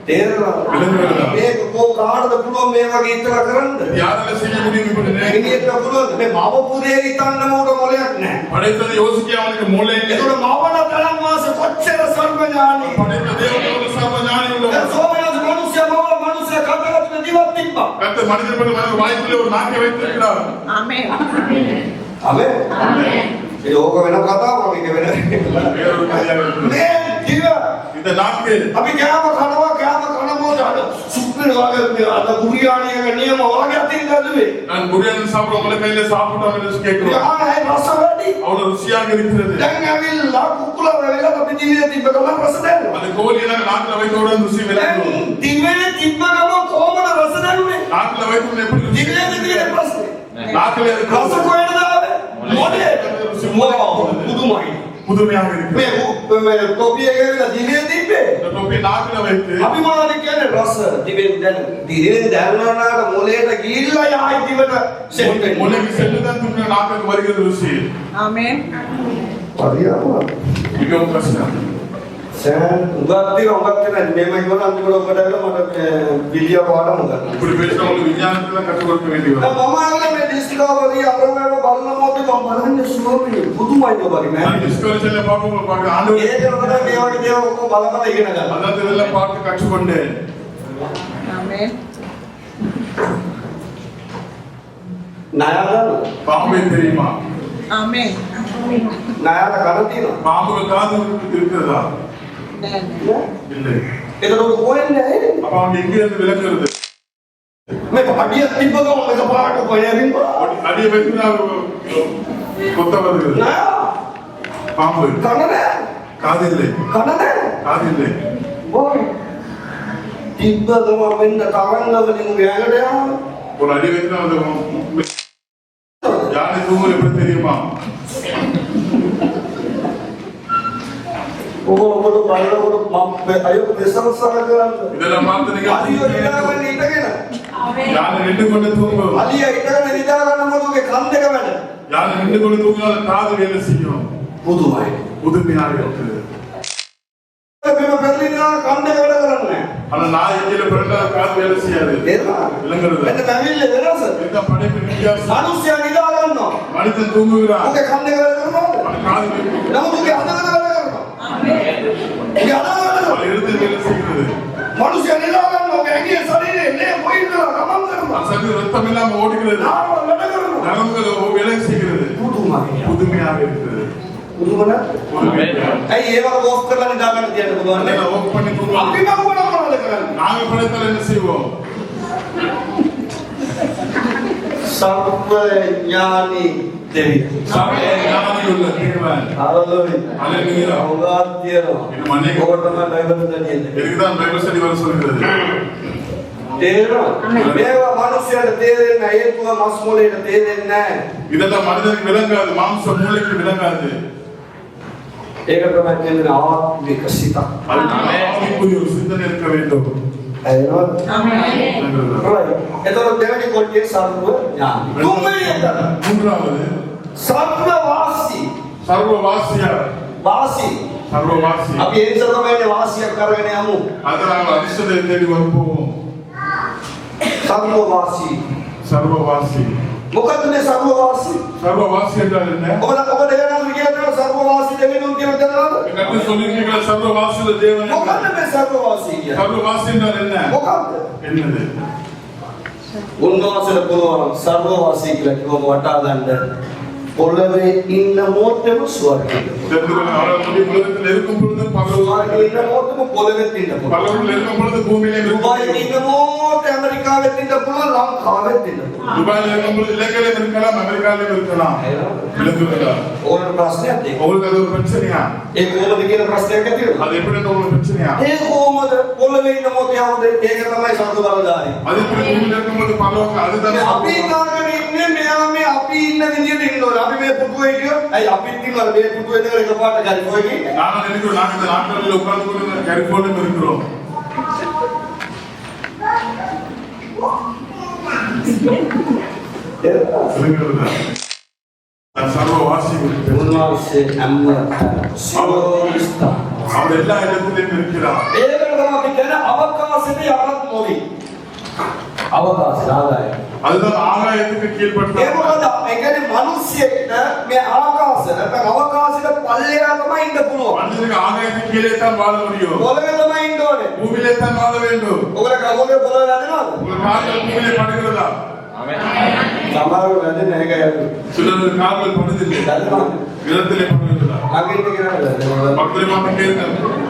තේරෙනවා.
விலங்குகளா
මේක කාටද පුළුවන් මේ වගේ ඉතලා කරන්න?
யாரால செய்ய முடியும் இப்படி நினைக்க
මිනිහෙක්ට පුළුවන් මේ මව පුරේ හිතන්න මෝඩ මොලයක් නැහැ.
படைத்ததை யோசிக்க அவனுக்கு மூளை இல்லை
ඒකට මවන තරම් වාස කොච්චර සර්වඥානි.
படைத்த தேவனோடு சர்வ ஞானி உள்ளவர்
සෝමනස් මනුෂ්‍ය කතරත් දිවක් තිබ්බා.
கர்த்தர் மனிதர் பண்ண மனித வாய்ப்பிலே ஒரு நாக்கை வைத்திருக்கிறார்
ආමේන්.
ආමෙන්. ඒ ඕක වෙන කතාවක් මේක වෙන.
வேறொரு கதையாக இருக்கிறது.
මේ දිව
இந்த நாக்கு
අපි කෑම කනමෝද අර සුප්පේ වගේ අර බුරියානියක නියම වගේ අතින් ගදුවේ.
நான் புரியாத சாப்பிட உங்களை கையில சாப்பிட்டோம் என்று கேட்கிறோம்
යානේ රස වැඩි.
அவ்வளவு ருசியாக இருக்கிறது
දැන් ඇවිල්ලා කුකුලා වෙලා අපි දිවේ තිබ්බ ගමන් රස දැනෙනවා.
அந்த கோழியை நாக்குல வைத்தவுடன் ருசி விளங்கும்
දැන් දිවේ තිබ්බ ගමන් කොහොමද රස දැනුනේ?
நாக்குல வைத்தவுடன் எப்படி ருசி
දිවේ තියෙන ප්‍රශ්නේ.
நாக்குல
රස
இருக்கிறது
කොහෙද ආවේ? මොලේ. පුදුමයි.
புதுமையாக இருக்கிறது
මේ තොපිය ගේලා දිවේ තිබ්බේ.
இந்த தொப்பி நாக்குல வைத்து
අපි මොනවද කියන්නේ රස දිවෙන් දැන. දිවෙන් දැනනනාට මොලේට ගිහිල්ලා යයි දිවට සෙට් වෙන්නේ.
முளைக்கு சென்றுதான் திரும்ப நாக்குக்கு வருகிறது ருசி
ආමේන්.
හරියම.
மிகவும் கஷ்டம்
විද්‍යා පාඩම කරනවා.
இப்படி பேசினவங்களுக்கு விஞ்ஞானத்துல கற்றுக் கொடுக்க வேண்டி வரும்.
මම ආවලා මේ ඩිස්කවරි අපරවැව බලන මොකද මම බලන්නේ සුවපි පුදුමයි ඔබගේ
நான்
නෑ.
டிஸ்கவரி சேனல் பார்க்கும்போது பார்க்க ஆண்டவர்
ඒකකට මේ වගේ දේවල් ඔක්කොම බලන්න ඉගෙන ගන්න.
அதான் இதெல்லாம் பார்த்து கற்றுக்கொண்டேன்.
Amen.
ණයද?
பாம்பே தெரியுமா?
Amen.
ණයද කන තියෙනවා.
பாம்புக்கு காது இருக்கிறதா? இல்லை.
ඒකට කොහෙන්ද ඇහෙන්නේ?
அப்ப அவன் எங்க இருந்து விளக்குறது?
මේ අඩිය තිබ්බ ගමන් එක පාට කොහෙන්ද?
அடியை வைத்து நான் கொத்த வருகிறது.
ණය
பாம்பு
කන නෑ.
காது இல்லை.
කන නෑ.
காது இல்லை.
බොයි. තිබ්බ ගමන් මෙන්න තරංග වලින් ගෑනට යනවා.
ஒரு அடி வைத்து அது யானை தூங்குறது எப்படி தெரியுமா?
ඔබ බලනකොට මම අය ප්‍රශංසා කරන්නේ.
இதெல்லாம் பார்த்து நீங்க
අලිය ඉඳගෙන ඉඳගෙන.
யானை நின்று கொண்டு தூங்கும்.
අලිය ඉඳගෙන නිදා ගන්නකොට ඔගේ කන් දෙක වැඩ.
யானை நின்று கொண்டு தூங்கினால் காது வேலை செய்யும்.
පුදුමයි.
புதுமையாக இருக்குது.
මේ පෙරලිනා කන් දෙක වැඩ කරන්නේ.
ஆனா நான் இங்கே பிறந்தா காது வேலை செய்யாது.
නේද?
விளங்குறது.
මෙන්න මැවිල්ල වෙනස.
இந்த படைப்பு வித்தியாசம்.
මිනිස්සයා නිදා ගන්නවා.
மனிதன் தூங்குகிறான்.
ඔගේ කන් දෙක වැඩ කරනවද?
அவன் காது வேலை
නමුත් ඔගේ අතක වැඩ කරනවා. ඔගේ අතක වැඩ කරනවා.
அவன் எழுந்து வேலை செய்கிறது.
මිනිස්සයා නිදා ගන්නවා. ඔගේ ඇඟේ ශරීරේ නේ කොයින්දලා ගමන් කරනවා.
அசகு ரத்தம் இல்லாம ஓடுகிறது.
නාම වැඩ කරනවා.
நரம்புகள் வேலை செய்கிறது.
පුදුමයි.
புதுமையாக இருக்கிறது.
පුදුමද?
புதுமையாக.
ඇයි ඒව ඕෆ් කරලා නිදා ගන්න තියන්න පුළුවන් නේ?
அதை ஓப் பண்ணி தூங்குவோம்.
අපි නම් මොනවද කරන්නේ?
நாங்க படைத்தால் என்ன செய்வோம்?
සර්වඥානි දෙවියන්.
சபையை ஞானியுள்ள தேவன்.
හalleluya.
Hallelujah.
අවවාද තියෙනවා.
இது மன்னிக்க.
ඔකට තමයි බයිබල් දන්නේ.
இதுக்குதான் பைபிள் ஸ்டடி வர சொல்கிறது.
තේරෙනවද? මේවා මිනිස්යාට තේරෙන්නේ නැහැ. හේතුව මස් මොලේට තේරෙන්නේ නැහැ.
இதெல்லாம் மனிதனுக்கு விளங்காது, மாம்ச மூளைக்கு விளங்காது.
ඒක තමයි කියන්නේ ආත්මික සිතක්.
ஆவிக்குரிய ஒரு சிந்தனை இருக்க வேண்டும்.
හරිනවද?
விளங்குகிறதா?
right. එතකොට දෙවෙනි කොටියේ සර්වඥානි. තුන්වෙනි එක
மூன்றாவது
සර්වවාසී.
சர்வவாசியா.
වාසී.
சர்வவாசி.
අපි ඒ නිසා තමයි මේ වාසියක් කරගෙන යමු.
அதனால் அதிர்ஷ்டத்தை தேடி வருவோம்.
සර්වවාසී.
சர்வவாசி.
මොකද්ද මේ සර්වවාසී?
சர்வவாசி என்றால் என்ன?
ඔබ දෙවියන් කියලා සර්වවාසී දෙවියන් කියලා දන්නවද?
எனக்கு சொல்லிருக்கீங்களா சர்வவாசியுள்ள தேவன்?
මොකද්ද මේ සර්වවාසී කියන්නේ?
சர்வவாசி என்றால் என்ன?
මොකද්ද?
என்னது?
උන්වහන්සේට පුළුවන් සර්වවාසී කියලා කිව්වම වටා ගන්න පොළවේ ඉන්න මොහොතේම ස්වර්ගය.
தெரிந்து கொள்ள அவருடைய உலகத்தில் இருக்கும் பொழுது
ස්වර්ගයේ ඉන්න මොහොතේම පොළවෙත් ඉන්න පුළුවන්.
பரலோகத்தில் இருக்கும் பொழுது பூமியிலே
දුබායි ඉන්න මොහොතේ ඇමරිකාවෙත් ඉන්න පුළුවන් ලංකාවෙත් ඉන්න පුළුවන්.
துபாயில இருக்கும் பொழுது இலங்கையிலும் இருக்கலாம், அமெரிக்காவிலும் இருக்கலாம். விளங்குகிறதா?
ඕනට ප්‍රශ්නයක් දෙන්න.
உங்களுக்கு அது ஒரு பிரச்சனையா?
ඒ කොහොමද කියන ප්‍රශ්නයක් ඇති වෙනවා.
அது எப்படி உங்களுக்கு பிரச்சனையா?
ඒ කොහොමද පොළවේ ඉන්න මොහොතේ આવද? ඒක තමයි සතු බලධාරී.
அது எப்படி பூமியில இருக்கும் பொழுது பரலோகம் அதுதான்
අපි හිතාගෙන ඉන්නේ මෙයා මේ අපි ඉන්න විදියට ඉන්න ඕනේ. අපි මේ පුටුවේ හිටියොත් ඇයි අපිත් ඉන්නවද මේ පුටුවේ ඉඳලා එකපාරට ගරිපොයි කියන්නේ?
நாங்க நினைக்கிறோம் நாங்க இந்த நாட்களில் உட்கார்ந்து கொண்டு கரிபோலும் இருக்கிறோம். விளங்குகிறதா? நான் சர்வவாசி
උන්වහන්සේ හැම සියෝස්ත.
அவர் எல்லா இடத்திலும் இருக்கிறார்.
ඒකට තමයි අපි කියන්නේ අවකාශයේ යමක් නොවි. අවකාශය ආදාය.
அதுதான் ஆகாயத்துக்கு
ඒ
கீழ்ப்பட்ட
මොකද? ඒ කියන්නේ මිනිස්සෙක්ට මේ ආකාශය නැත්නම් අවකාශයට පල්ලෙහා තමයි ඉන්න පුළුවන්.
மனிதனுக்கு ஆகாயத்துக்கு கீழே தான் வாழ முடியும்.
පොළවේ තමයි ඉන්න ඕනේ.
பூமியிலே தான் வாழ வேண்டும்.
ඔයගොල්ලෝ කවුරුද පොළවේ නැදනවද?
உங்க கால்கள் பூமியிலே படுகிறதா?
සමහරව නැදෙන්නේ නැහැ කියලා.
சிலர் கால்கள் படுதில்லை.
නැදනවද?
நிலத்திலே படுகிறதா?
ළඟින් කියනවාද?
பக்கத்திலே பார்த்து கேளுங்க.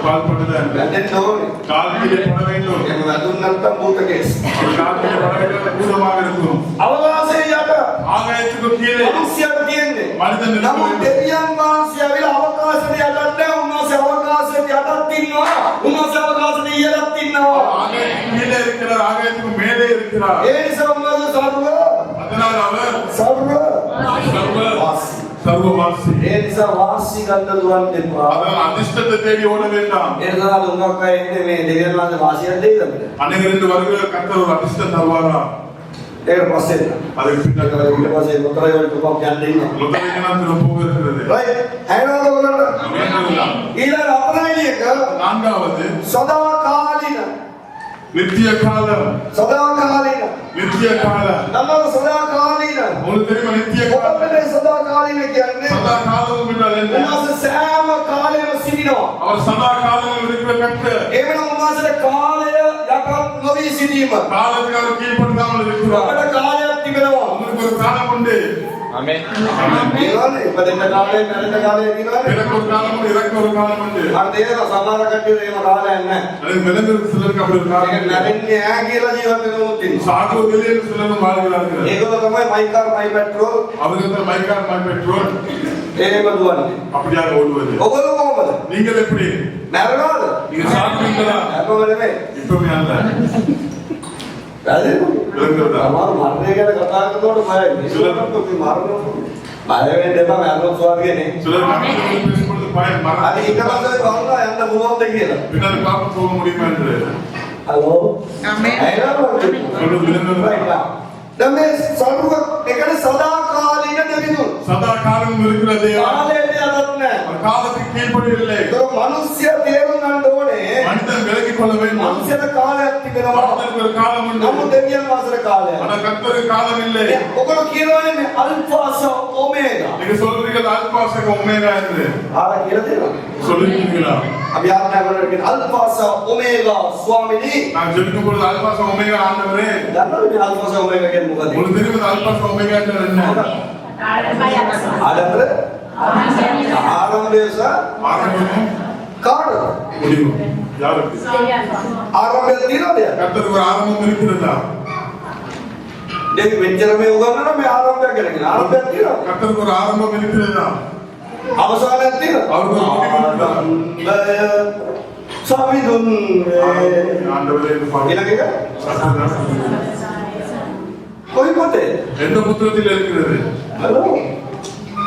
கால் படுதா?
නැදෙන්න ඕනේ.
கால் கீழே பட வேண்டும்.
එහෙම වැදුන් නැත්නම් භූත කේස්.
கால் கீழே பட வேண்டும். பூதமாக இருக்கும்.
අවකාශයේ යට
ஆகாயத்துக்கு கீழே
මිනිස්සුන්ට තියෙන්නේ.
மனிதன்
නමුත් දෙවියන් වහන්සේ ඇවිල්ලා අවකාශයට යටත් නැහැ. උන්වහන්සේ අවකාශයට යටත් ඉන්නවා. උන්වහන්සේ අවකාශයට ඉහළත් ඉන්නවා.
ஆகாயத்துக்கு கீழே இருக்கிறார், ஆகாயத்துக்கு மேலே இருக்கிறார்.
ඒ නිසා උන්වහන්සේ සර්ව
அதனால் அவர்
සර්වවාසී.
சர்வவாசி.
ඒ නිසා වාසී ගන්න දුවන් දෙපා.
அதனால் அதிர்ஷ்டத்தை தேடி ஓட வேண்டாம்.
ඒ නිසා ලුඟක් අය ඉන්නේ මේ දෙවියන් වහන්සේ වාසියක් දෙයිද අපිට?
அன்னைக்கு வருகிற கர்த்தர் ஒரு அதிர்ஷ்டம் தருவாரா?
ඒක පස්සේ
அதுக்கு பின்னாடி
ඊට පස්සේ මොතරේ වලට කොහොමද යන්නේ ඉන්නවා.
முதலில் நான் திரும்ப போகிறது.
right හැරෙනවද ඔයගොල්ලන්ට? ඊළඟ අපරාධික සදාකාලින
நித்திய காலம்
සදාකාලින
நித்திய காலம்
நம்ம සදාකාලින
உங்களுக்கு தெரியுமா நித்திய காலம்
ඔබට සදාකාලින කියන්නේ
சதா காலம் என்றால் என்ன
උන්වහන්සේ සෑම කාලයම සිටිනවා
அவர் சதா காலம் இருக்கிற கர்த்தர்
එවන උන්වහන්සේට කාලය යටත් නොවි සිටීම
காலத்துக்கு அவர் கீழ்ப்படியாமல் இருக்கிறார்
අපට කාලයක් තිබෙනවා
உங்களுக்கு ஒரு காலம் உண்டு
Amen.
ඒවනේ ඉපදෙන්න කාලය මැරෙන්න කාලය කියනවානේ
எனக்கு ஒரு காலம் உண்டு எனக்கு ஒரு காலம் உண்டு
අර දේන සමහර කට්ටිය එහෙම කාලයක් නැහැ
அது விலங்கு சிலருக்கு அப்படி ஒரு காலம்
ඒක නැරෙන්නේ නැහැ කියලා ජීවත් වෙනවොත් ඉන්නේ
சாகுவதிலே சிலர் வாழ்கிறார்கள்
ඒකම තමයි මයිකාර් මයි පෙට්‍රෝල්
அவர்கள் மைக்கார் மை பெட்ரோல்
එහෙම දුවන්නේ
அப்படியாக ஓடுவது
ඔගොල්ලෝ කොහමද
நீங்கள் எப்படி
මැරෙනවද
நீங்க சாப்பிட்டீங்களா
අපව නෙමෙයි
இப்பவே அல்ல
වැදෙනවා අමාරු මරණය ගැන කතා කරනකොට මම ඉස්සරහට මරණ බය වෙන්න එපා මරණ ස්වාර්ගයනේ
சிலர் மரணத்தை பேசும்பொழுது பயம்
අර
மரணம்
ඊට පස්සේ වරුණා යන්න පුළුවන්ද කියලා
பின்னாடி பார்க்க போக முடியுமா என்று
හලෝ
Amen.
சொல்றது விலங்குகள்
දැන් මේ සර්ව එකනේ සදාකාලින දෙවිඳුන්
சதா காலம் இருக்கிறது
කාලයට යදත් නැහැ
காலத்துக்கு கீழ்ப்படியவில்லை
ඒක මිනිස්ය තේරුම් ගන්න ඕනේ
மனிதன் விலகிக் கொள்ள வேண்டும்
මිනිස්යට කාලයක් තිබෙනවා
மனிதனுக்கு ஒரு காலம் உண்டு
නමුත් දෙවියන් වාසර කාලයක්
ஆனா கர்த்தருக்கு காலம் இல்லை
ඔගොල්ලෝ කියනවානේ මේ අල්ෆා සහ ඔමේගා
நீங்க சொல்றீங்க ஆல்பாசக ஒமேகா என்று
ආලා කියලා දෙනවා
சொல்லுவீங்களா
අපි ආඥා කරන්නේ අල්ෆා සහ ඔමේගා ස්වාමීනි
நான் ஜெபிக்கும் பொழுது ஆல்பாசக ஒமேகா ஆண்டவரே
දන්නවද මේ අල්ෆා සහ ඔමේගා කියන්නේ මොකද
உங்களுக்கு தெரியும் ஆல்பாசக ஒமேகா என்று என்ன
ආරම්භය ආරම්භය සහ
ஆரம்பமும்
කාටද
முடிவும் யாருக்கு
ආරම්භය තියනවද
கர்த்தருக்கு ஒரு ஆரம்பம் இருக்கிறதா
දෙවි මෙච්චර මේ උගන්වනවා මේ ආරම්භය කියලා ආරම්භයක් තියෙනවා
கர்த்தருக்கு ஒரு ஆரம்பம் இருக்கிறதா
අවසානයක් තියෙනවා
அவருக்கு ஒரு முடிவு இருக்கிறதா
සමිඳුන්
ஆண்டவரே என்று பாருங்க
ඊළඟ එක කොයි පොතේ
எந்த புத்தகத்தில் இருக்கிறது
හලෝ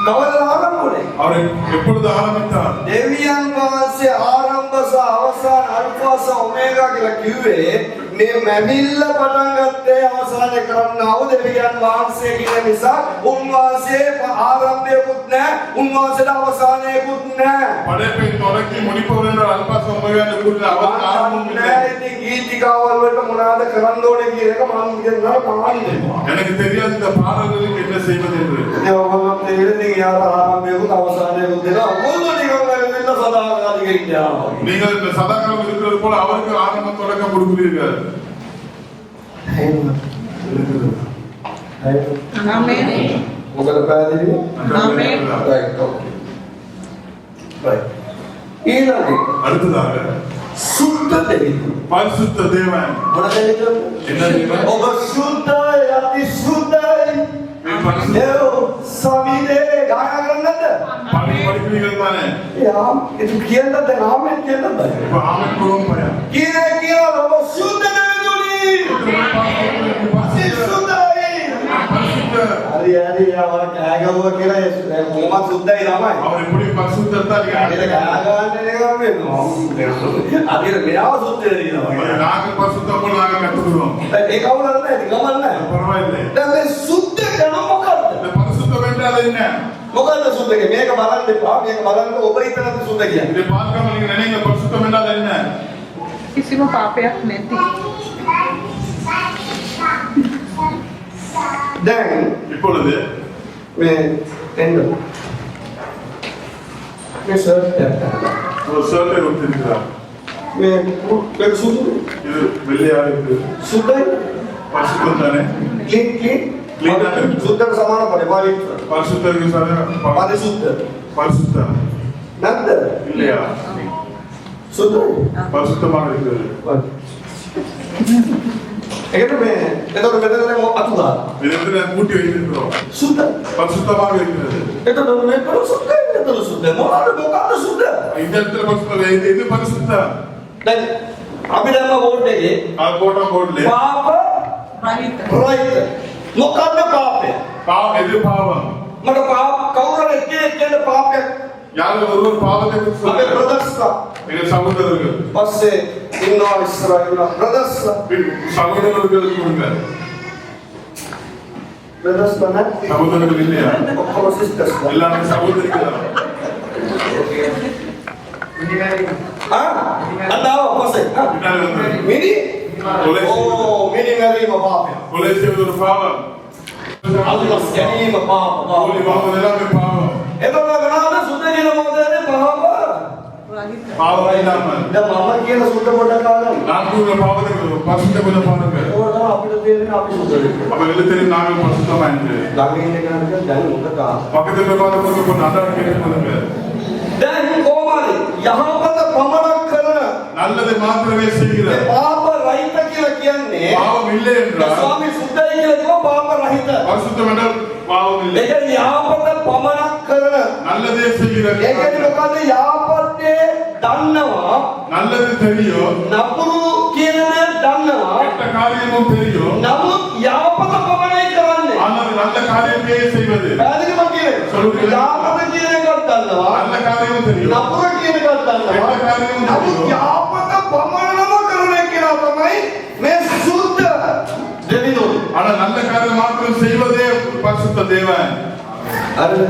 කවද ආරම්භුනේ
அவர் எப்பொழுது ஆரம்பித்தார்
දෙවියන් වහන්සේ ආරම්භ සහ අවසාන අල්ෆා සහ ඔමේගා කියලා කිව්වේ මේ මැවිල්ල පටන් ගත්තේ අවසානයේ කරන්නව දෙවියන් වහන්සේ කියන නිසා උන්වහන්සේ ආරම්භයකුත් නැහැ උන්වහන්සේට අවසානයකුත් නැහැ
படைப்பை தொடக்கி முடிப்பவர் என்ற அல்பாச ஒமேகா என்று கூறின அவர் ஆரம்பமும் இல்லை
ඉතින් ගීතිකාවල් වලට මොනවාද කරන්න ඕනේ කියන එක මම කියනවා මාන්නේ
எனக்கு தெரியாது இந்த பாடல்களுக்கு என்ன செய்வது என்று
ඉතින් ඔබම තේරෙන්නේ යාර ආරම්භයකුත් අවසානයකුත් දෙනවා ඔයගොල්ලෝ නිකන් වෙන්න සදාකාලික ඉන්නවා
நீங்கள் இந்த சதாகாலம் இருக்கிறது போல அவருக்கு ஆரம்பம் தொடக்கம் கொடுக்கிறீர்கள்
Amen.
මොකද පැහැදිලි
Amen.
ඊළඟ
அடுத்ததாக
සුද්ධ දෙවිඳු
பரிசுத்த தேவன்
මොන දෙවිඳු
என்ன தேவன்
ඔබ සුද්ධයි අති සුද්ධයි දේව සමිදේ ගායනා කරන්නද
பாடல் படிக்கிறீர்கள் தானே
යාම් ඒක කියන්නද නාමයෙන් කියන්නද
இப்ப ஆமென் கூறுவோம் பையா
කියන ඔබ සුද්ධ දෙවිඳුනි අති සුද්ධයි හරි හරි ආවා කෑගවුවා කියලා කොහොමද සුද්ධයි ළමයි
அவர் எப்படி பரிசுத்தத்தால்
ඒක කෑගවන්නේ නෙවෙයි වෙනවා අදිර මෙයාව සුද්ධ දෙනවා
நாங்கள் பரிசுத்தம் போல நாங்கள் கற்றுக்கிறோம்
ඒ කවුරුත් නැහැ ගමන් නැහැ
பரவாயில்லை
දැන් මේ සුද්ධ කරන මොකද්ද
இந்த பரிசுத்தம் என்றால் என்ன
මොකද්ද සුද්ධ කියන්නේ මේක බලන්න එපා මේක බලන්න ඔබ හිතනද සුද්ධ කියන්නේ
இதை பார்க்காம நீங்க நினைங்க பரிசுத்தம் என்றால் என்ன
කිසිම පාපයක් නැති.
දැන්
இப்பொழுது
මේ එන්න මේ සර්ට් එක
ஒரு ஷர்ட்டை கொடுத்திருக்கிறார்
මේ මේක සුදු
இது வெள்ளையாக இருக்கு
සුද්ධයි
பரிசுத்தம் தானே
ක්ලීන් සුද්ධට සමාන පරිපාලි
பரிசுத்தருக்கு
පරිසුද්ධ
பரிசுத்தம்
නැද්ද
இல்லையா
සුද්ධයි
பரிசுத்தமாக இருக்கிறது
ඒකට මේ එතකොට මෙතන අතුදා
இதற்கு கூட்டி வைத்திருக்கிறோம்
සුද්ධයි
பரிசுத்தமாக இருக்கிறது
එතකොට මේ සුද්ධයි එතකොට සුද්ධයි මොකද්ද සුද්ධ
இந்த இடத்துல பரிசுத்தம் இது பரிசுத்தம்
දැන් අපි දැම්ම බෝඩ් එකේ
அது போட்ட போர்டுல
පාප
රහිත.
රහිත මොකද්ද පාපය
பாவம் எது பாவம்
මට පාප කවුරුර එක්කෙනෙක් පාපයක්
யாரும் ஒருவர் பாவத்தை குறித்து
අපේ
சொல்லுங்க
බ්‍රදර්ස්ලා
எங்கள் சகோதரர்கள்
පස්සේ ඉන්නවා ඉස්සරහින් බ්‍රදර්ස්ලා
சகோதரர்களுக்கு கொடுங்க
බ්‍රදර්ස්ලා නැහැ
சகோதரர்கள் இல்லையா
ඔක්කොම සිස්ටර්ස්ලා
எல்லாமே சகோதரிகள் தான்
අදාව පස්සේ පස්සේ මිනි මිනි මැරීම පාපය.
කොලෙස්ටරෝල් පාව.
අල්ලස් ගැනීම පාප.
ඔලි වාදනලා පාව.
එතකොට මොනවාද සුද්ධ කියන මොකදනේ පාප?
පාව වයින්නම්.
දැන් මම කියන සුද්ධ පොඩක් කාගන්න.
නාටුවේ පාවද පස්සේ පොඩ පානක.
ඒක තමයි අපිට තේරෙන්නේ අපි සුද්ධ දෙන්නේ.
අප වෙලතරින් නාමය පස්සේ තමයි.
ළඟ ඉන්න කෙනාට දැන් මොකද?
පකද පාද පොඩ නඩර කෙනෙක්.
දැන් කොහොමද යහපත පමණක් කරන
நல்லதை மாத்திரமே செய்கிற
පාප රහිත කියලා කියන්නේ
பாவம் இல்லை என்றால்
ස්වාමී සුද්ධයි කියලා කිව්ව පාප රහිත.
பரிசுத்தம் என்றால் பாவம் இல்லை.
ඒ කියන්නේ යහපත පමණක් කරන
நல்லதே செய்கிற
ඒ කියන්නේ මොකද යහපතේ දන්නවා
நல்லது தெரியும்
නපුරු කියන දේ දන්නවා
கெட்ட காரியமும் தெரியும்
නමුත් යහපත පමණයි කරන්නේ.
ஆனால் நல்ல காரியமே செய்வது
පැහැදිලිව කියන්නේ යහපත කියන එකක් දන්නවා
நல்ல காரியமும் தெரியும்
නපුරු කියන එකක් දන්නවා
கெட்ட காரியமும்
නමුත්
தெரியும்
යහපත පමණම කරන කෙනා තමයි මේ සුද්ධ දෙවියෝ.
ஆனால் நல்ல காரியம் மாத்திரம் செய்வதே பரிசுத்த தேவன்.
හරිද?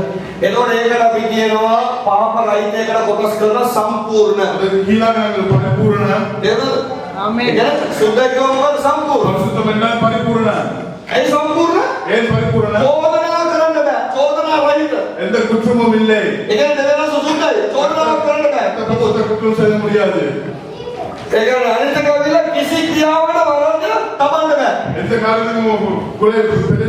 එතකොට ඒකට අපි කියනවා පාප රහිතයකට කොටස් කරන සම්පූර්ණ.
அதற்கு கீழாக நாங்கள் பரிபூரண
තේරුණාද?
ආමේන්.
ඒ සුද්ධ කියනවා සම්පූර්ණ.
பரிசுத்தம் என்றால் பரிபூரண.
ඒ සම්පූර්ණ
ஏன் பரிபூரண?
චෝදනා කරන්න බෑ. චෝදනා රහිත.
எந்த குற்றமும் இல்லை.
ඒ කියන්නේ දෙවියන් සුද්ධයි. චෝදනා කරන්න බෑ.
குற்றம் செய்ய முடியாது.
ඒ කියන්නේ අනිත් කවදිලා කිසි ක්‍රියාවකට වරද්ද තබන්න බෑ.
எந்த காரியத்துக்கும் குறை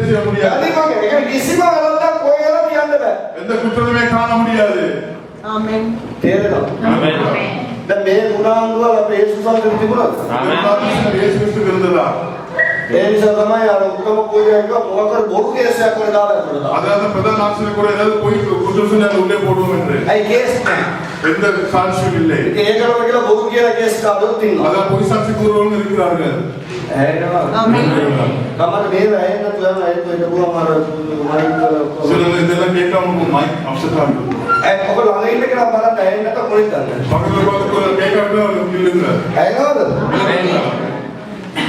செய்ய முடியாது.
අනිත් වගේ ඒ කියන්නේ කිසිම වරද්දක් කොහෙලා කියන්න බෑ.
எந்த குற்றமே காண முடியாது.
ආමේන්.
තේරෙනවද?
ආමේන්.
දැන් මේ ගුණාංග වල අපේ යේසුස් වහන්සේ තිබුණාද?
ஆமென். இயேசு கிறிஸ்து இருந்ததா?
ඒ නිසා තමයි අර උත්තම පූජායක මොකක්ද බොරු කේසයක් වල දාලා කරලා.
அதாவது பிரதான ஆசிரியர் கூட ஏதாவது போய் குற்றம் செஞ்சா உள்ளே போடுவோம் என்று
අයි කේස් නෑ.
எந்த சாட்சியும் இல்லை.
ඒකම කියලා බොරු කියලා කේස් කාදොත් ඉන්නවා.
அதான் பொய் சாட்சி கூறுறவங்க இருக்கிறார்கள்.
ඇහෙනවා.
ආමේන්.
තමයි මේ වැයෙන්න තුයම ඒක ඉදපුවම අර මයික්
சிலர் இதெல்லாம் கேட்காம மைக் அப்செட் ஆகுது.
ඔක ළඟ ඉන්න කෙනා බලන්න ඇහෙන්නට කොහෙද දන්නේ?
பக்கத்துல பார்த்து கேட்காம இல்லைங்க.
ඇහෙනවද?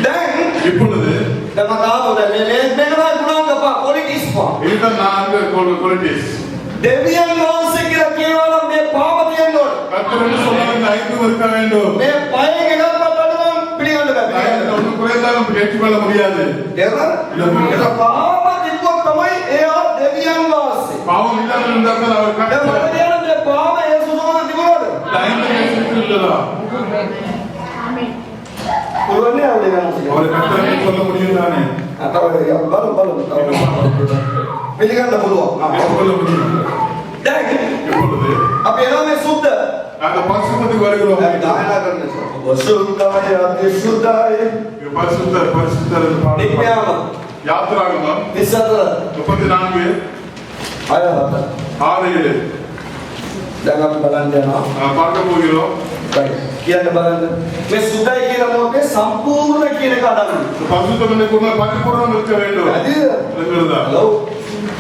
දැන්
இப்பொழுது
දැන් තාමද මේ මේකම ගුණාංග පහ පොලිටික්ස් පහ.
இதுதான் நான்கு குவாலிட்டிஸ்.
දෙවියන් වහන්සේ කියලා කියනවා නම් මේ පාප තියෙන්න ඕන.
கர்த்தர் என்று சொன்னால் இந்த ஐந்து இருக்க வேண்டும்.
මේ පහේ ගෙනල්පත් අඩුවම් පිළිගන්න බෑ.
ஐந்து ஒன்று குறைந்தாலும் ஏற்றுக்கொள்ள முடியாது.
තේරුණාද? ඒක පාප තිබ්බොත් තමයි එයා දෙවියන් වහන්සේ.
பாவம் இல்லாமல் இருந்தால் அவர்
දැන්
கர்த்தர்.
මට කියන්න මේ පාප යේසුස් වහන්සේ තිබුණාද?
ஐந்து இருக்கிறதா?
පුළුවන්නේ අවුල ගන්න.
அவரை கர்த்தரை சொல்ல முடியும் தானே?
අතවල පිළිගන්න පුළුවන්.
ஏற்றுக்கொள்ள முடியும்.
දැන්
இப்பொழுது
අපි එනවා මේ සුද්ධ.
நாங்கள் பரிசுத்தத்துக்கு வருகிறோம்.
දායනා කරන්න. සුද්ධාය අතිසුද්ධාය
பரிசுத்தர் பரிசுத்தர் என்று பாடுகிறோம்.
නික්මයාම
யாத்திராகமம்
34
34
6
6
දැන් අපි බලන්න යනවා.
பார்க்க போகிறோம்.
කියන්න බලන්න. මේ සුද්ධයි කියන මොකේ සම්පූර්ණ කියන එක අඩංගුයි.
பரிசுத்தம் என்று கூறினால் பரிபூரணம் இருக்க வேண்டும். இருக்கிறதா?
හලෝ.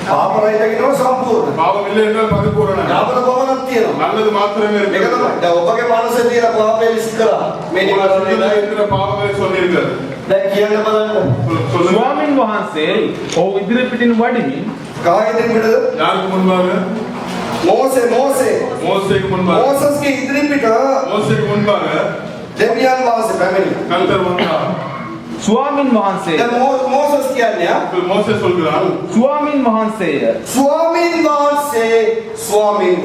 පාපරයිද කියනවා සම්පූර්ණ.
பாவம் இல்லை என்றால் பரிபூரணம்.
යාපත බවනක් තියෙනවා.
நல்லது மாத்திரமே
මේක
இருக்கிறது.
තමයි. දැන් ඔබගේ මනසේ තියෙන පාපේ ලිස්ට් කරා. මේ නිවාසයේ
இருக்கிற பாவங்களை சொன்னீர்கள்.
දැන් කියන්න බලන්න.
சொல்லுங்க.
ස්වාමින් වහන්සේ ඔහු ඉදිරි පිටින් වඩිමින්
කාගෙද පිටද?
யாருக்கு முன்பாக?
මෝසේ
மோசேக்கு முன்பாக.
මෝසස්ගේ ඉදිරි පිට
மோசேக்கு முன்பாக
දෙවියන් වහන්සේ පැමිණි.
கர்த்தர் வந்தார்.
ස්වාමින් වහන්සේ
දැන් මෝසස් කියන්නේ
மோசே சொல்கிறார்,
ස්වාමින් වහන්සේය
ස්වාමීන්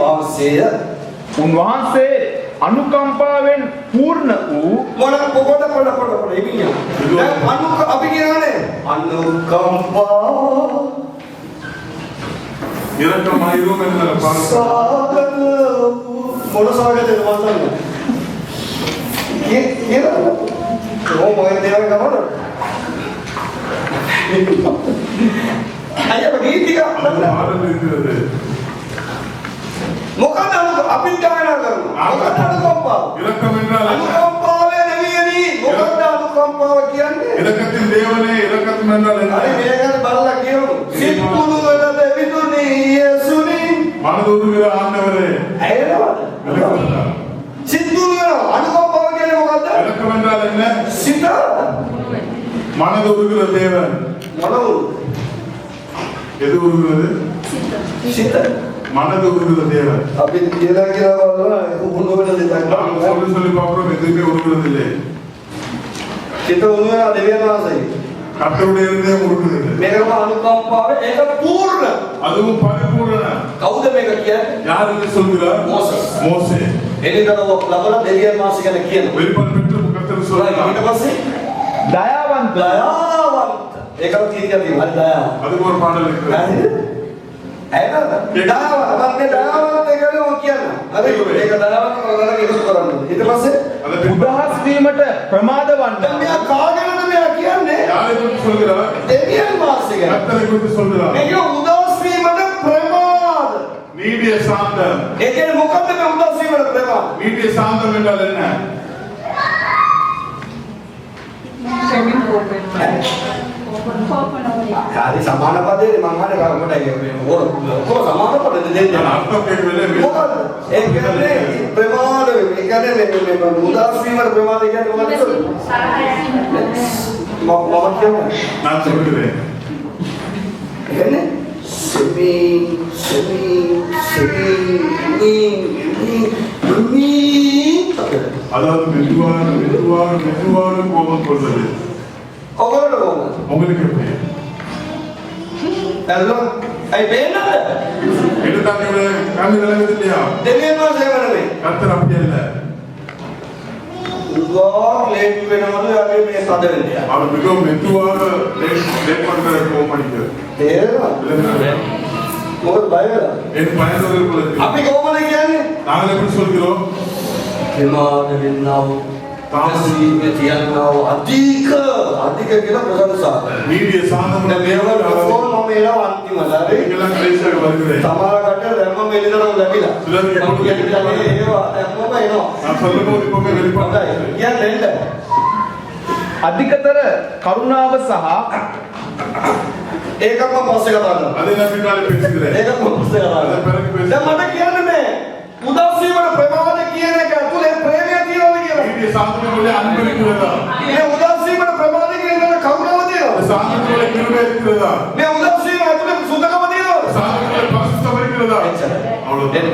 වහන්සේය
උන්වහන්සේ අනුකම්පාවෙන් පූර්ණ වූ
මොන පොඩ ඉන්නේ. දැන් අපි කියනනේ අනුකම්පා
இரக்கமாயிரும் என்ற பாடல்.
සාගත මොන සාගතද වන්දන කියලා මොකද දේවල් ගමන අයියා ගීතික
அந்த பாடல் இருக்கிறது.
මොකද අපි ගායනා කරනවා මොකද අනුකම්පාව
இரக்கம் என்றால் என்ன?
අනුකම්පාවේ නෙවෙයි මොකද අනුකම්පාව කියන්නේ
இரக்கத்தின் தேவனே, இரக்கம் என்றால் என்ன?
අනේ මේකට බලලා කියමු සිත්තුණු වල දෙවිතුනි යේසුනි
மனதுருகிற ஆண்டவரே.
ඇහෙනවද සිත්තුණු අනුකම්පාව කියන්නේ මොකද්ද
இரக்கம் என்றால் என்ன?
සිත
மனதுருகிற தேவன்.
මොනවද
எது உருகிறது?
සිත
மனது உருகுற தேவன்.
අපි කියලා කියලා බලනවා උණු වෙන දෙයක්.
நாம் சொல்லி பார்க்கிறோம், எதுவுமே உருகுறதில்லை.
චිත උණු වෙන දෙවියන් වහන්සේ.
கர்த்தருடைய இருதயம் உருகுறது.
මේකම අනුකම්පාව ඒක පූර්ණ.
அதுவும் பரிபூரண.
කවුද මේක කියන්නේ?
யார் என்று சொல்கிறார்? மோசே.
එනිකරව ලබන දෙවියන් වහන්සේ ගැන කියනවා.
வெளிப்பாடு பெற்று கர்த்தர் சொல்கிறார்.
ඊට පස්සේ
දයාවන්ත
දයාවන්ත. ඒකම තියෙනවා තියෙනවා. දයාව.
அதுக்கு ஒரு பாடல் இருக்கு.
ඇයිද? දයාවන්ත. මම දයාවන්ත කියලා කියනවා. හරි. ඒක දයාවන්ත කරලා ඉවර කරන්න. ඊට පස්සේ
அதை
උදහස් වීමට ප්‍රමාද වන්න
දැන් මෙයා කාගෙනද මෙයා කියන්නේ?
யாரை குறித்து சொல்கிறார்?
දෙවියන් වහන්සේ ගැන.
கர்த்தரை குறித்து சொல்கிறார்.
මේක උදාස් වීමට ප්‍රමාද.
நீடிய சாந்தம்.
ඒ කියන්නේ මොකද්ද මේ උදාස් වීමට ප්‍රමාද?
நீடிய சாந்தம் என்றால் என்ன?
Semi open.
හරි සමාන පදේ මම අහන්නේ කවුරුටයි මේ ඔක්කොම සමාන පදේ දෙන්නේ.
நான் அர்த்தம் கேட்கவில்லை.
මොකද්ද? ඒ කියන්නේ ප්‍රමාද ඒ කියන්නේ මේ උදාස් වීමට ප්‍රමාද කියන්නේ මොකද්ද? මම කියන්නේ
நான் சொல்கிறேன்.
කියන්නේ
அதாவது மெதுவான கோபம் கொள்வது.
ඔගොල්ලෝ කොහොමද?
உங்களுக்கு எப்படி?
ඇල්ලෝ අයි බේනද?
எடுத்தாங்க காமி விளங்குது இல்லையா?
දෙවියන් වහන්සේ වරනේ.
கர்த்தர் அப்படி அல்ல.
උගෝ ලේට් වෙනවලු යාගේ මේ සද වෙන්නේ.
அவர் மிகவும் மெதுவாக லேட் பண்ற கோபம் அடிக்கிறது.
තේරෙනවද? මොකද බය වෙලා?
என் பயனுள்ள
අපි කොහොමද කියන්නේ?
நாங்கள் எப்படி சொல்கிறோம்?
ප්‍රමාද වෙන්නව තාමසීගේ තියනව අධික කියලා ප්‍රශංසා.
நீடிய சாந்தம்.
දැන් මේවල ෆෝන් මම එනවා අන්තිමට.
நீங்களாம் கடைசியாக வருகிறேன்.
සමහර කට්ටිය දැම්ම මෙලිදරව ලැබිලා. මම කියන්නේ ඒවා දැම්මම එනවා.
நான் சொல்லும்போது இப்பவுமே வெளிப்பாடு.
කියන්නේ එන්න.
අධිකතර කරුණාව සහ
ඒකම පස්සේ කතා කරනවා.
அதை நான் பின்னாலே பேசுகிறேன்.
ඒකම පස්සේ කතා
அதை
කරනවා.
பிறகு பேசுகிறேன்.
දැන් මට කියන්න මේ උදාස් වීමට ප්‍රමාද කියන එක ඇතුලේ ප්‍රේමය තියෙනවද කියලා.
நீடிய சாந்தத்துக்குள்ளே அன்பு இருக்கிறதா?
මේ උදාස් වීමට ප්‍රමාද කියන එක කරුණාව
அந்த
තියෙනවද?
சாந்தத்துக்குள்ளே கிருபை இருக்கிறதா?
මේ උදාස් වීම ඇතුලේ සුද්ධකම තියෙනවද?
சாந்தத்துக்குள்ளே பரிசுத்தம் இருக்கிறதா? அவ்வளவுதான்.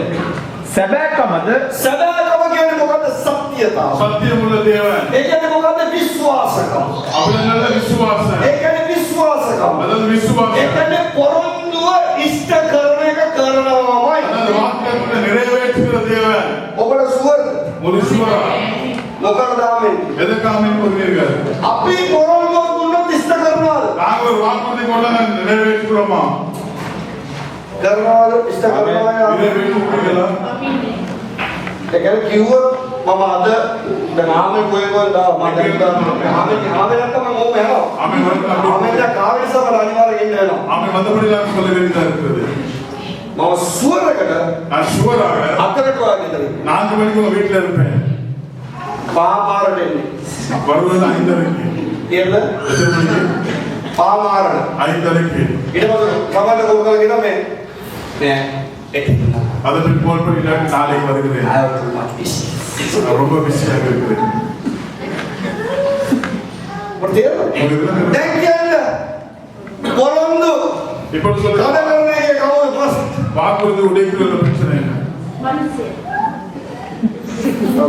සැබෑකමද
සදාකම කියන්නේ මොකද්ද? සත්‍යතාව.
சத்தியமுள்ள தேவன்.
ඒ කියන්නේ මොකද්ද? විශ්වාසකම.
அவன் நல்ல விசுவாசம்.
ඒ කියන්නේ විශ්වාසකම.
அதாவது
ඒ
விசுவாசம்.
කියන්නේ පොරොන්දුව ඉෂ්ට කරන එක කරනවාමයි.
அதாவது வாக்குத்தத்தத்தை நிறைவேற்றுகிற தேவன்.
ඔබට සුවද?
ஒரு சுவரா.
මොකටද ආමෙන්?
எதற்காக கூறுவீர்கள்?
අපි පොරොන්දුව දුන්නොත් ඉෂ්ට කරනවාද?
நாங்கள் ஒரு வாக்குறுதி கொள்ள நிறைவேற்றுகிறோமா?
කරනවාද? ඉෂ්ට කරනවා.
நிறைவேற்றுகிறீர்களா?
ඒ කියන්නේ කිව්වොත් මම අද දැන් ආමෙන් කොහෙන්ද ආව මම දැන් ආමෙන් නැත්තම මම යනවා.
ஆமென் வரலாம்.
ආමෙන් දැන් කාවිසම අනිවාර්යෙන් ඉන්න වෙනවා.
ஆமென் வந்தபடியாக சொல்ல வேண்டியதா இருக்கிறது.
මම සුවරකට
நான் சுவராக
4ට වගේ ඉඳලා
4 மணிக்கு உங்க வீட்டுல இருப்பேன்.
පාමාරට එන්නේ.
வருவது 5:30க்கு.
කියන්න
எத்தனை மணிக்கு?
පාමාරට.
5:30க்கு.
ඊට පස්සේ කවදාද කෝකල කියන මේ නෑ එතන.
அதற்கு போன் பண்ணிட்டு நாளைக்கு வருகிறேன். நான் ரொம்ப பிஸியாக இருக்கிறேன்.
දැන් කියන්න පොරොන්දු
இப்பொழுது சொல்லுங்க.
කඩකරණයේ කවුද ප්‍රශ්න?
வாக்குறுதி உடைக்கிற பிரச்சனை என்ன?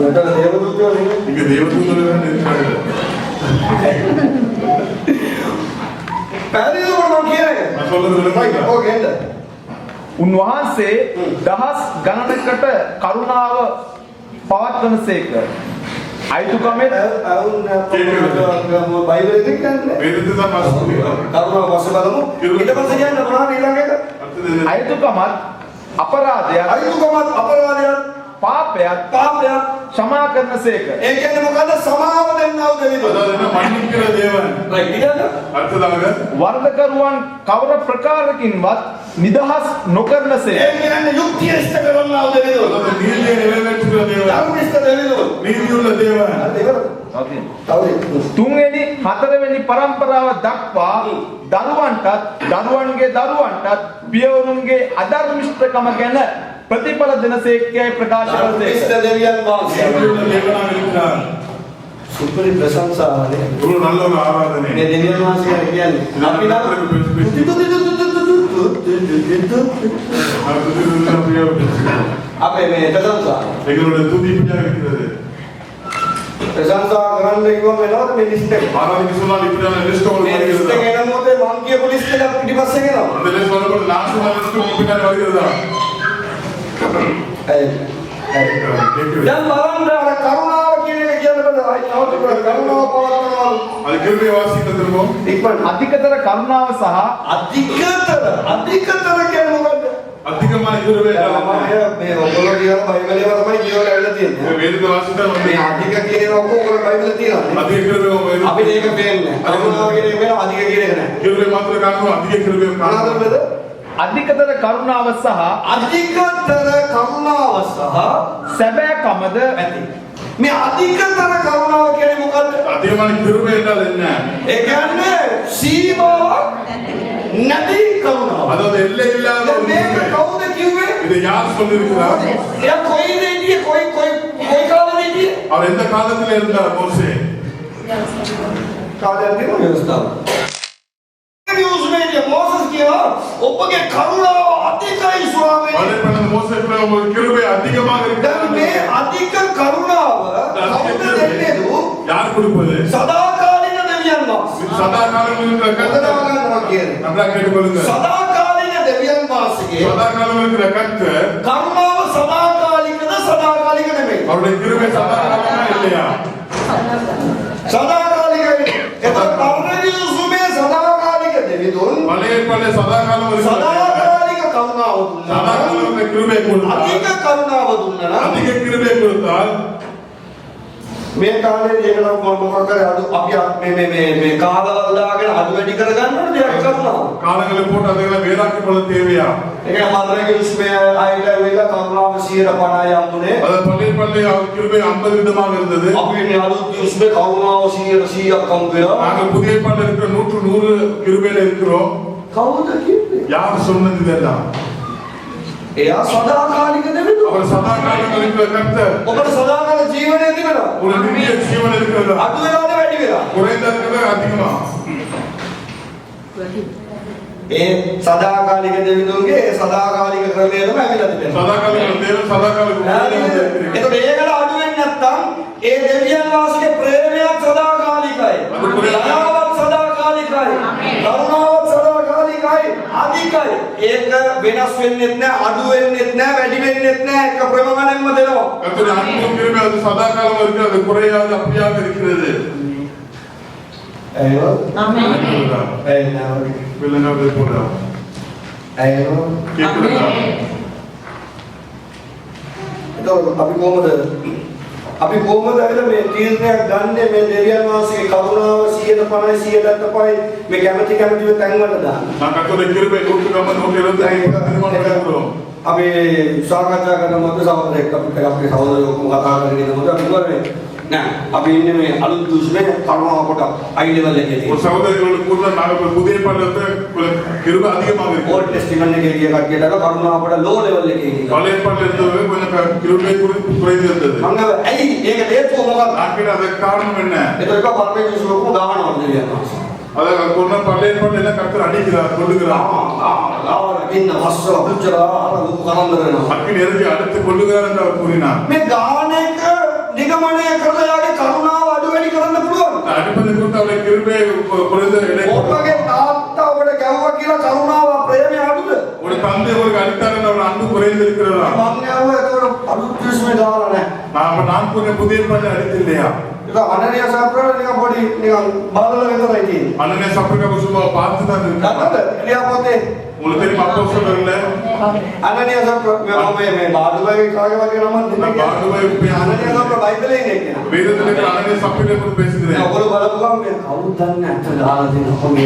මෙතන දේවදූතයෝ නේ.
இங்க தேவதூதர்கள் தான் இருக்கிறார்கள்.
පැහැදිලිද මම කියන්නේ?
நான் சொல்றது விளங்குதா?
ඕක එන්න.
උන්වහන්සේ දහස් ගණනකට කරුණාව පවත්වනසේක. අයිතුකමෙන්
බයිබලෙ කියන්නේ
வேதத்தை தான் வாசிக்கிறோம்.
කරුණාව පස්සේ බලමු. ඊට පස්සේ කියන්නේ මොනවද ඊළඟ එක?
அடுத்தது என்ன?
අයිතුකමත් අපරාධයක්
අයිතුකමත් අපරාධයත්
පාපයක්
පාපයත්
ක්ෂමා කරනසේක.
ඒ කියන්නේ මොකද්ද? සමාව දෙන්නව දෙවිදු.
அதாவது என்ன? மன்னிக்கிற தேவன்.
රයිට් ඊළඟ
அடுத்ததாக
වර්ධකරුවන් කවර ප්‍රකාරකින්වත් නිදහස් නොකරනසේ.
ඒ කියන්නේ යුක්තිය ඉෂ්ට කරන්නව දෙවිදු.
அதாவது நீதியை நிறைவேற்றுகிற தேவன்.
ධර්ම ඉෂ්ට දෙවිදු.
நீதியுள்ள தேவன்.
තුන්වෙනි හතරවෙනි පරම්පරාව දක්වා දරුවන්ටත් දරුවන්ගේ දරුවන්ටත් පියවරුන්ගේ අධර්මිෂ්ඨකම ගැන ප්‍රතිඵල දෙනසේකයි ප්‍රකාශ
ධර්ම ඉෂ්ට
කරසේ.
දෙවියන් වහන්සේ.
நீதியுள்ள தேவனாக இருக்கிறார்.
සුපරි ප්‍රශංසාවනේ.
ஒரு நல்ல ஒரு ஆராதனை.
මේ දෙවියන් වහන්සේ කියන්නේ අපි නම් Apa ini? Tersansa.
எங்களுடைய துதிப்படியாக இருக்கிறது.
Tersansa kerana ibu menolak minister.
ஆராதிக்க சொன்னால் இப்படியான லிஸ்ட் உங்களுக்கு
Minister
வருகிறதா?
yang nama tu mangkir polis kita di pasal kita.
அந்த லிஸ்ட் வரப்போது நேஷனல் லிஸ்ட் உங்களுக்கு பின்னாடி வருகிறதா?
Dan barang dah karuna kini kian betul. Awak tu karuna pawat.
அது கிருபை வாசிக்க திரும்பவும்
Ikman.
අධිකතර කරුණාව සහ
Adikatara kian bukan.
அதிகமான கிருபை என்றால்
Nama
என்ன?
ya, me orang dia Bible yang apa jiwa ada di sini.
வேதத்தை வாசித்தால் வந்து
Me adika kini aku orang Bible tiada.
அதிக கிருபை உங்களுக்கு
Abi dia kepen. Karuna kini me adika kini kena.
கிருபை மாத்திர காரணம் அதிக கிருபை
Mana tu betul?
අධිකතර කරුණාව සහ
Adikatara karuna wasaha.
සැබෑකමද ඇති.
Me adikatara karuna kian bukan.
அதிகமான கிருபை என்றால் என்ன?
Ekane siwa nadi karuna.
அதாவது எல்லை இல்லாத ஒரு
Me
கிருபை.
kau dah kiwe.
இதை யார் சொல்லியிருக்கிறார்?
Ya koi नहीं koi kalah नहीं.
அவர் எந்த காலத்தில் இருந்தார் மோசே?
Kalah नहीं हो व्यवस्था. ये उसमें ये मोसेस किया. ऊपर के करुणा अधिक है स्वामी.
அவரை பண்ண மோசே பிள்ளை உங்களுக்கு கிருபை அதிகமாக
Dan
இருக்கிறது.
me अधिक करुणा kau dah देखने दो.
யார் கொடுப்பது?
सदा कालीन देवियन मास.
சதா காலம் இருக்கிற
कतरा
கர்த்தர்.
वाला नमकीर.
நல்லா கேட்டுக்கொள்ளுங்க.
सदा कालीन देवियन मास के.
சதா காலம் இருக்கிற கர்த்தர்
करुणा सदा कालिक नहीं.
அவருடைய கிருபை சதா காலமா இல்லையா?
सदा कालिक नहीं. इधर परने उसमें सदा कालिक देविदोन.
பழைய ஏற்பாட்டிலே சதா காலம்
सदा
இருக்கிறது.
कालिक करुणा होता
சதா
है.
காலம் இருக்கிற கிருபை கொடுத்தால்
अधिक करुणा होता है.
அதிக கிருபை கொடுத்தால்
मैं काले देखना मौका करे अदु अभी मैं काला वाला आगे अदु वेडी कर गन्ना दे करना.
காலங்களை போட்டு அதை வேறாக்கிக் கொள்ள தேவையா?
लेकिन हमारे के उसमें आइला वेला करुणा वसीर अपनाया हमने.
அது பழைய ஏற்பாட்டிலே அவர் கிருபை 50 விதமாக இருந்தது.
अभी ने अदु उसमें करुणा वसीर सी कम गया.
நாங்கள் புதிய ஏற்பாட்டில் இருக்கிற 100 கிருபையில இருக்கிறோம்.
कौन देखिए?
யார் சொன்னது இதெல்லாம்?
या सदा कालिक देविदोन.
அவர் சதா காலம் இருக்கிற கர்த்தர்.
ඔබට සදාකාල ජීවනය තිබෙනවා.
ஒரு நித்திய ஜீவன் இருக்கிறதா?
අඩු වෙලාද වැඩි වෙලා?
குறைந்த இருக்கிறதா அதிகமா?
ඒ සදාකාලික දෙවිඳුන්ගේ ඒ සදාකාලික ක්‍රමයටම ඇවිල්ලා තිබෙනවා.
சதா காலம் தேவன் சதா காலம்
එතකොට ඒකට අඩු වෙන්නේ නැත්නම් ඒ දෙවියන් වාසගේ ප්‍රේමයක් සදාකාලිකයි. දයාවත් සදාකාලිකයි. කරුණාවත් සදාකාලිකයි. අධිකයි. ඒක වෙනස් වෙන්නෙත් නැහැ, අඩු වෙන්නෙත් නැහැ, වැඩි වෙන්නෙත් නැහැ. ඒක ප්‍රමමණයෙන්ම දෙනවා.
கர்த்தருடைய அன்பு கிருபை அது சதா காலம் இருக்கிறது, குறையாது அப்படியாக இருக்கிறது.
එහෙනම්
ආමේන්.
එහෙනම්
வில்லனாவே போறா.
එහෙනම්
கேக்குதா?
එතකොට අපි කොහොමද ඇවිල්ලා මේ තීරණයක් ගන්නෙ මේ දෙවියන් වහන්සේගේ කරුණාව 150 175 මේ කැමැතිව තැන්වල දාන්න.
நான் கர்த்தருடைய கிருபை 125 தீர்மானம் எடுக்கிறோம்.
අපි සාකච්ඡා කරන මොකද සහෝදරයෙක් අපේ සහෝදරයෝ කතා කරගෙන මොකද අපි කරන්නේ නෑ අපි ඉන්නේ මේ අලුත් දුෂ්මේ කරුණාව කොට හයි ලෙවල් එකේ
ஒரு
තියෙන.
சகோதரர்களுக்கு கூட நாங்கள் புதிய ஏற்பாட்டில் கிருபை அதிகமாக இருக்கு.
ඕල්ඩ් ටෙස්ටිමන්ට් එකේ ගිය කට්ටියට කරුණාව කොට ලෝ ලෙවල් එකේ ඉන්නවා.
பழைய ஏற்பாட்டில் இருந்தவர்கள் கொஞ்சம் கிருபை குறைந்து இருந்தது.
මම ඇයි ඒක හේතුව මොකක්ද?
நான் கேட்ட அதற்கு காரணம் என்ன?
ඒතකොට පර්ෆෙක්ට් සුලුකු දානවා දෙවියන් වහන්සේ.
அத கொன்ன பழைய ஏற்பாட்டில் என்ன கர்த்தர் அடிக்கிறார், கொல்லுகிறார்.
ඉන්න වස්සල පුච්චලා අර ලොකු කලන්දර වෙනවා.
அக்கினி எரிஞ்சு அடுத்து கொல்லுகிறார் என்று அவர் கூறினார்.
මේ ගාන එක නිගමනය කරලා යාගේ කරුණාව අඩු වැඩි කරන්න පුළුවන්.
அடிப்பதை குறித்து அவருடைய கிருபை குறைந்த இடை.
ඔබගේ තාත්තා ඔබට ගැව්වා කියලා කරුණාව ප්‍රේමය අඩුද?
ஒரு தந்தை உங்களுக்கு அடித்தார் என்று அவர் அன்பு குறைந்து இருக்கிறதா?
මම යවුවා ඒතකොට අලුත් ක්‍රිස්මේ දාලා නැහැ.
நான் கூறின புதிய ஏற்பாட்டில் அடித்து இல்லையா?
ඒක අනන්‍ය සාප්‍රාණ නිකන් පොඩි නිකන් බලලා විතරයි තියෙන්නේ.
அண்ணனே சப்பரிக்கா குசுமா பார்த்து தான் இருக்கு.
දන්නවද? එළියා පොතේ
உங்களுக்கு தெரியுமா அப்போஸ்தலர்ல
අනන්‍ය සාප්‍රාණ මේ බාදුවගේ කාගේ වගේ නමක් දෙන්නේ. අනන්‍ය සාප්‍රාණ බයිබලේ ඉන්නේ කියලා.
வேதத்தில் இருக்கிற அண்ணனே சப்பரிக்கா குறித்து பேசுகிறேன்.
ඔයගොල්ලෝ බලපුවම මේ කවුරුද දන්නේ නැත්නම් දාලා දෙනවා කොහොමද?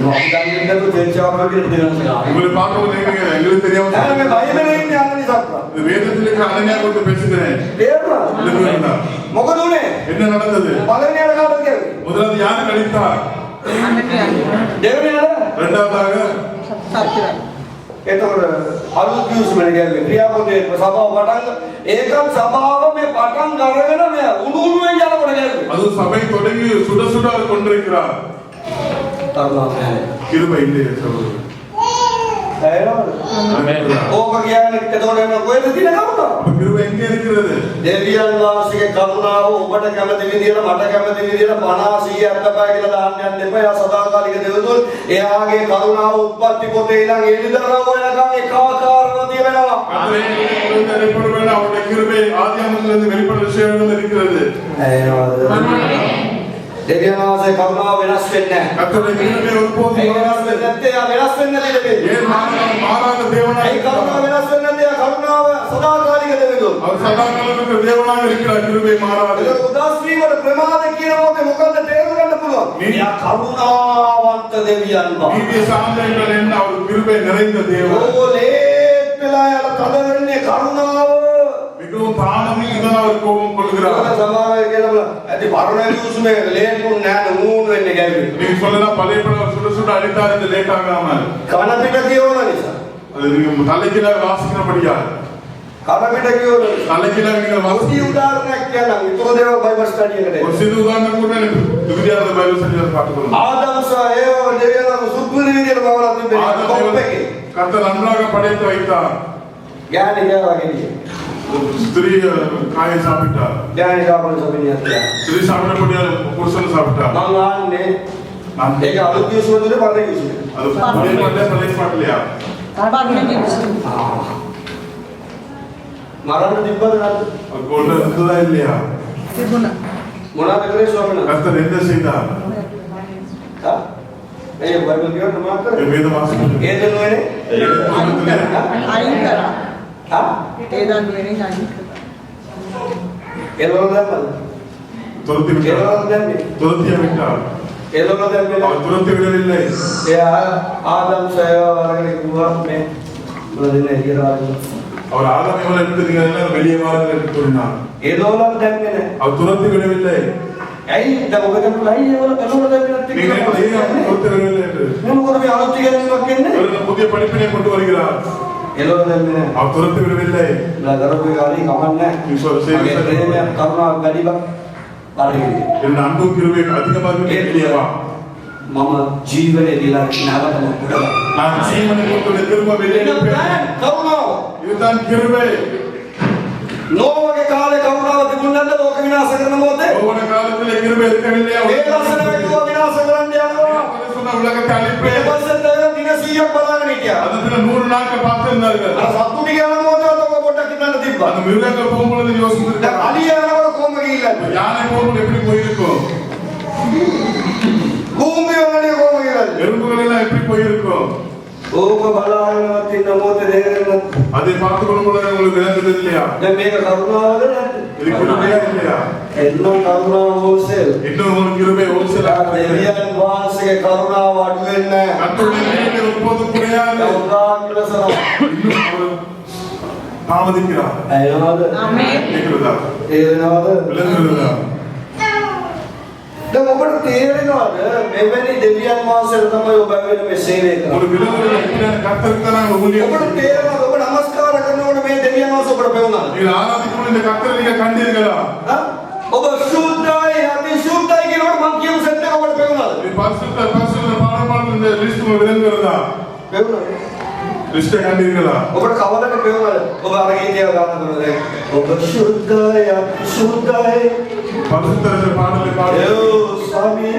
මොකක්ද දන්නේ නැතුව දෙන්චාවක් වගේ දෙනවා.
உங்களை பார்க்கும்போது எங்களுக்கு தெரியாம
එහෙනම් මේ බයිබලේ ඉන්නේ අනන්‍ය සාප්‍රාණ.
இந்த வேதத்தில் இருக்கிற அண்ணனே குறித்து பேசுகிறேன்.
තේරුණාද? මොකද උනේ?
என்ன நடந்தது?
පළවෙනි අර කාටද කියන්නේ?
முதலாவது யார் கழித்தார்?
දෙවෙනි අර
இரண்டாவதாக
එතකොට අලුත් නිවුස් වල කියන්නේ ක්‍රියාපොතේ සභාව පටන් ඒකත් සභාව මේ පටන් ගන්නගෙන මේ උණුවෙන් යනකොට කියන්නේ
அது சபை தொடங்கி சுட சுட கொண்டிருக்கிறார்.
තරුණයා
கிருபை இல்லை சகோதரர்.
ඕක කියන්නේ එතකොට එන කොහෙද තියෙන කරුණාව?
அப்ப கிருபை எங்கே இருக்கிறது?
දෙවියන් වහන්සේගේ කරුණාව ඔබට කැමති විදියට මට කැමති විදියට 50 100 70 කියලා දාන්න යන්න එපා. එයා සදාකාලික දෙවිතුන්. එයාගේ කරුණාව උත්පත්ති පොතේ ඉඳන් ඒ විතරම වෙනකන් ඒකාකාරව තියෙනවා.
வெளிப்பட வேண்டாம். அவருடைய கிருபை ஆதியாகமத்திலிருந்து வெளிப்பட விஷயம் இருக்கிறது.
දෙවියන් වහන්සේ කරුණාව වෙනස් වෙන්නේ නැහැ.
கர்த்தருடைய கிருபை ஒருபோதும்
වෙනස් වෙන්නේ නැත්තේ. එයා වෙනස් වෙන්නේ නැති දෙවියෙක්.
ஏன் மாறாத தேவனாக
ඒ කරුණාව වෙනස් වෙන්නේ නැත්තේ. එයා කරුණාව සදාකාලික දෙවිතුන්.
அவர் சதாகாலத்துக்கு தேவனாக இருக்கிறார். கிருபை மாறாது.
ඒක උදාස් වීමට ප්‍රමාද කියන මොකද මොකද්ද තේරුම් ගන්න පුළුවන්. එයා කරුණාවන්ත දෙවියන් වහන්සේ.
நீதிய சார்ந்தவர்கள் என்ன? அவர் கிருபை நிறைந்த தேவன்.
ඕලේත් වෙලා යාල කඩ වෙන්නේ කරුණාව.
மிகவும் தானமிக்கதான் அவர் கோபம் கொள்கிறார்.
සමාවෙ කියලා ඇති පරණ යුස්මේ ලේට්ුන් නැහැ නූන් වෙන්නේ ගැවි.
நீங்க சொல்லலாம் பழைய படம் சுட சுட அடித்தார் இந்த லேட் ஆகாம.
කන පිට කියවන නිසා.
அது நீங்க தலைக்கில வாசிக்கிறபடியா.
කන පිට කියවන නිසා.
தலைக்கில நீங்கள்
උදි
வாசி.
උදාහරණයක් කියන්නම්. ඊතර දේව බයිබල් ස්ටඩි එකට.
ஒரு சிறு உதாரணம் கூட எனக்கு துரியாத பைபிள் ஸ்டடியை பார்த்துக்கணும்.
ආදම් සායෝ දෙවියන් සුපුරි විදියට බවලා තිබෙනවා. කොප්පේ.
கர்த்தர் நன்றாக படைத்து வைத்தார்.
ඥානි ගාවගෙන.
ஸ்திரீ காயை சாப்பிட்டார்.
ඥානි ගාවන සමිනියක් කියලා.
ஸ்திரீ சாப்பிடக்கூடிய புருஷன் சாப்பிட்டார்.
මං ආන්නේ
நான்
ඒක අලුත් යුස්මේ පරණ යුස්මේ.
அது பழைய பழைய பாட்டலையா?
මරන්න තිබ්බද නැද්ද?
அது கொண்டு இருந்ததா இல்லையா?
මොනවද කරේ ස්වාමීන් වහන්සේ?
கர்த்தர் என்ன செய்தார்?
හා? ඒ බයිබල් කියවන්න මොනවද කරේ?
வேத வாசிப்பு.
ඒ දන්නවනේ?
අයින් කරා.
හා?
ඒ දන්නුවෙන් අයින් කරා.
එළවල දැම්මද?
துரத்தி விட்டார்.
එළවල දැම්මේ.
துரத்தி விட்டார்.
එළවල දැම්මේ.
அவர் துரத்தி விடவில்லை.
එයා ආදම් සයව වරගෙන කිව්වා මේ මොනවද එළියට ආවේ.
அவர் ஆதாமை போல எடுத்தீங்க வெளியே வாருங்கள் என்று கூறினார்.
එළවල දැම්මේ නැහැ.
அவர் துரத்தி விடவில்லை.
ඇයි දැන් ඔබ කියනවා ඇයි එළවල දැම්මේ නැත්තේ
நீங்கள்
කියලා.
துரத்தி விடவில்லை என்று.
මේ මොකද මේ අලුත් ඉගෙනීමක් එන්නේ?
அவர் புதிய படிப்பினை கொண்டு வருகிறார்.
එළවල දැම්මේ නැහැ.
அவர் துரத்தி விடவில்லை.
නගරපේ ගාලේ කමන්නේ.
ஈஸ்வர
ප්‍රේමයක් කරුණාවක් වැඩිවක් පරිදි.
என் அன்பு கிருபை அதிகமாக வெளியே வா.
මම ජීවනයේ දීලා නැවතම පුරලා.
நான் ஜீவனை கொடுத்து திரும்ப வெளியே
දැන් කරුණාව.
இதுதான் கிருபை.
නෝවගේ කාලේ කරුණාව තිබුණේ නැද්ද ලෝක විනාශ කරන මොහොතේ?
ஒவ்வொரு காலத்தில் கிருபை இருக்கவில்லையா?
ඒ ලස්සන වැටුව විනාශ කරන්න යනවා.
சொன்ன உலகத்தை அழிப்பேன்.
ඊට පස්සේ තව දින 100ක් බලන්න හිටියා.
அதுல 100 நாட்கள் பார்த்திருந்தார்கள்.
අර සතුටි කියන මොහොතේ ඔක පොඩ්ඩක් හිතන්න තිබ්බා.
அந்த மிருகங்கள் போகும்பொழுது
දැන්
யோசிச்சிருக்காங்க.
අලිය යනකොට කොහොම ගිහිල්ලාද?
யானை போகும்போது எப்படி போயிருக்கும்?
භූමිය වලදී කොහොම ගිහිල්ලාද?
எறும்புகள் எல்லாம் எப்படி போயிருக்கும்?
ඕක බලාගෙනවත් ඉන්න මොහොතේ දෙහෙරෙන්නත්.
அதை பார்த்து கொள்ளும்போது உங்களுக்கு விளங்குது இல்லையா?
දැන් මේක කරුණාවද නැද්ද?
இது கிருபையா இல்லையா?
එන්නම් කරුණාව හොල්සෙල්.
இன்னும் ஒரு கிருபை ஹோல்சேலாக
දෙවියන් වහන්සේගේ කරුණාව අඩු වෙන්නේ නැහැ.
கர்த்தருடைய கிருபை ஒருபோதும் குறையாது.
උදාහරණයක්
இன்னும் அவர் தாமதிக்கிறார்.
ඇයනවද?
ආමේන්.
கேட்கிறதா?
තේරෙනවද?
விளங்குகிறதா?
දැන් ඔබට තේරෙනවද මෙවැනි දෙවියන් වහන්සේලා තමයි ඔබ වෙන මේ සේවය
ஒரு
කරන්නේ?
விலங்குகளை எப்படியான கர்த்தருக்கு தான் நாங்கள் ஊழியம்
ඔබට තේරෙනවද ඔබ නමස්කාර කරනකොට මේ දෙවියන් වහන්සේ ඔබට පෙවුනද?
நீங்கள் ஆராதிக்கும் இந்த கர்த்தரை நீங்க கண்டீர்களா?
හා? ඔබ සුද්ධයි අති සුද්ධයි කියනකොට මම කියමු සෙට් එක ඔබට පෙවුනද?
நீ பரிசுத்த பாடல் இந்த லிஸ்ட் விளங்குகிறதா?
පෙවුනද?
லிஸ்டை கண்டீர்களா?
ඔබට කවදද පෙවුනද? ඔබ අර ගීතය ගානකොට දැන් ඔබ සුද්ධයි අති සුද්ධයි
பரிசுத்த பாடலை பாடு.
ඒ ස්වාමී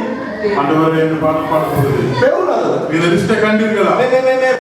ஆண்டவரே என்று பாடல் பாடும்போது
පෙවුනද?
இந்த லிஸ்டை கண்டீர்களா?
මේ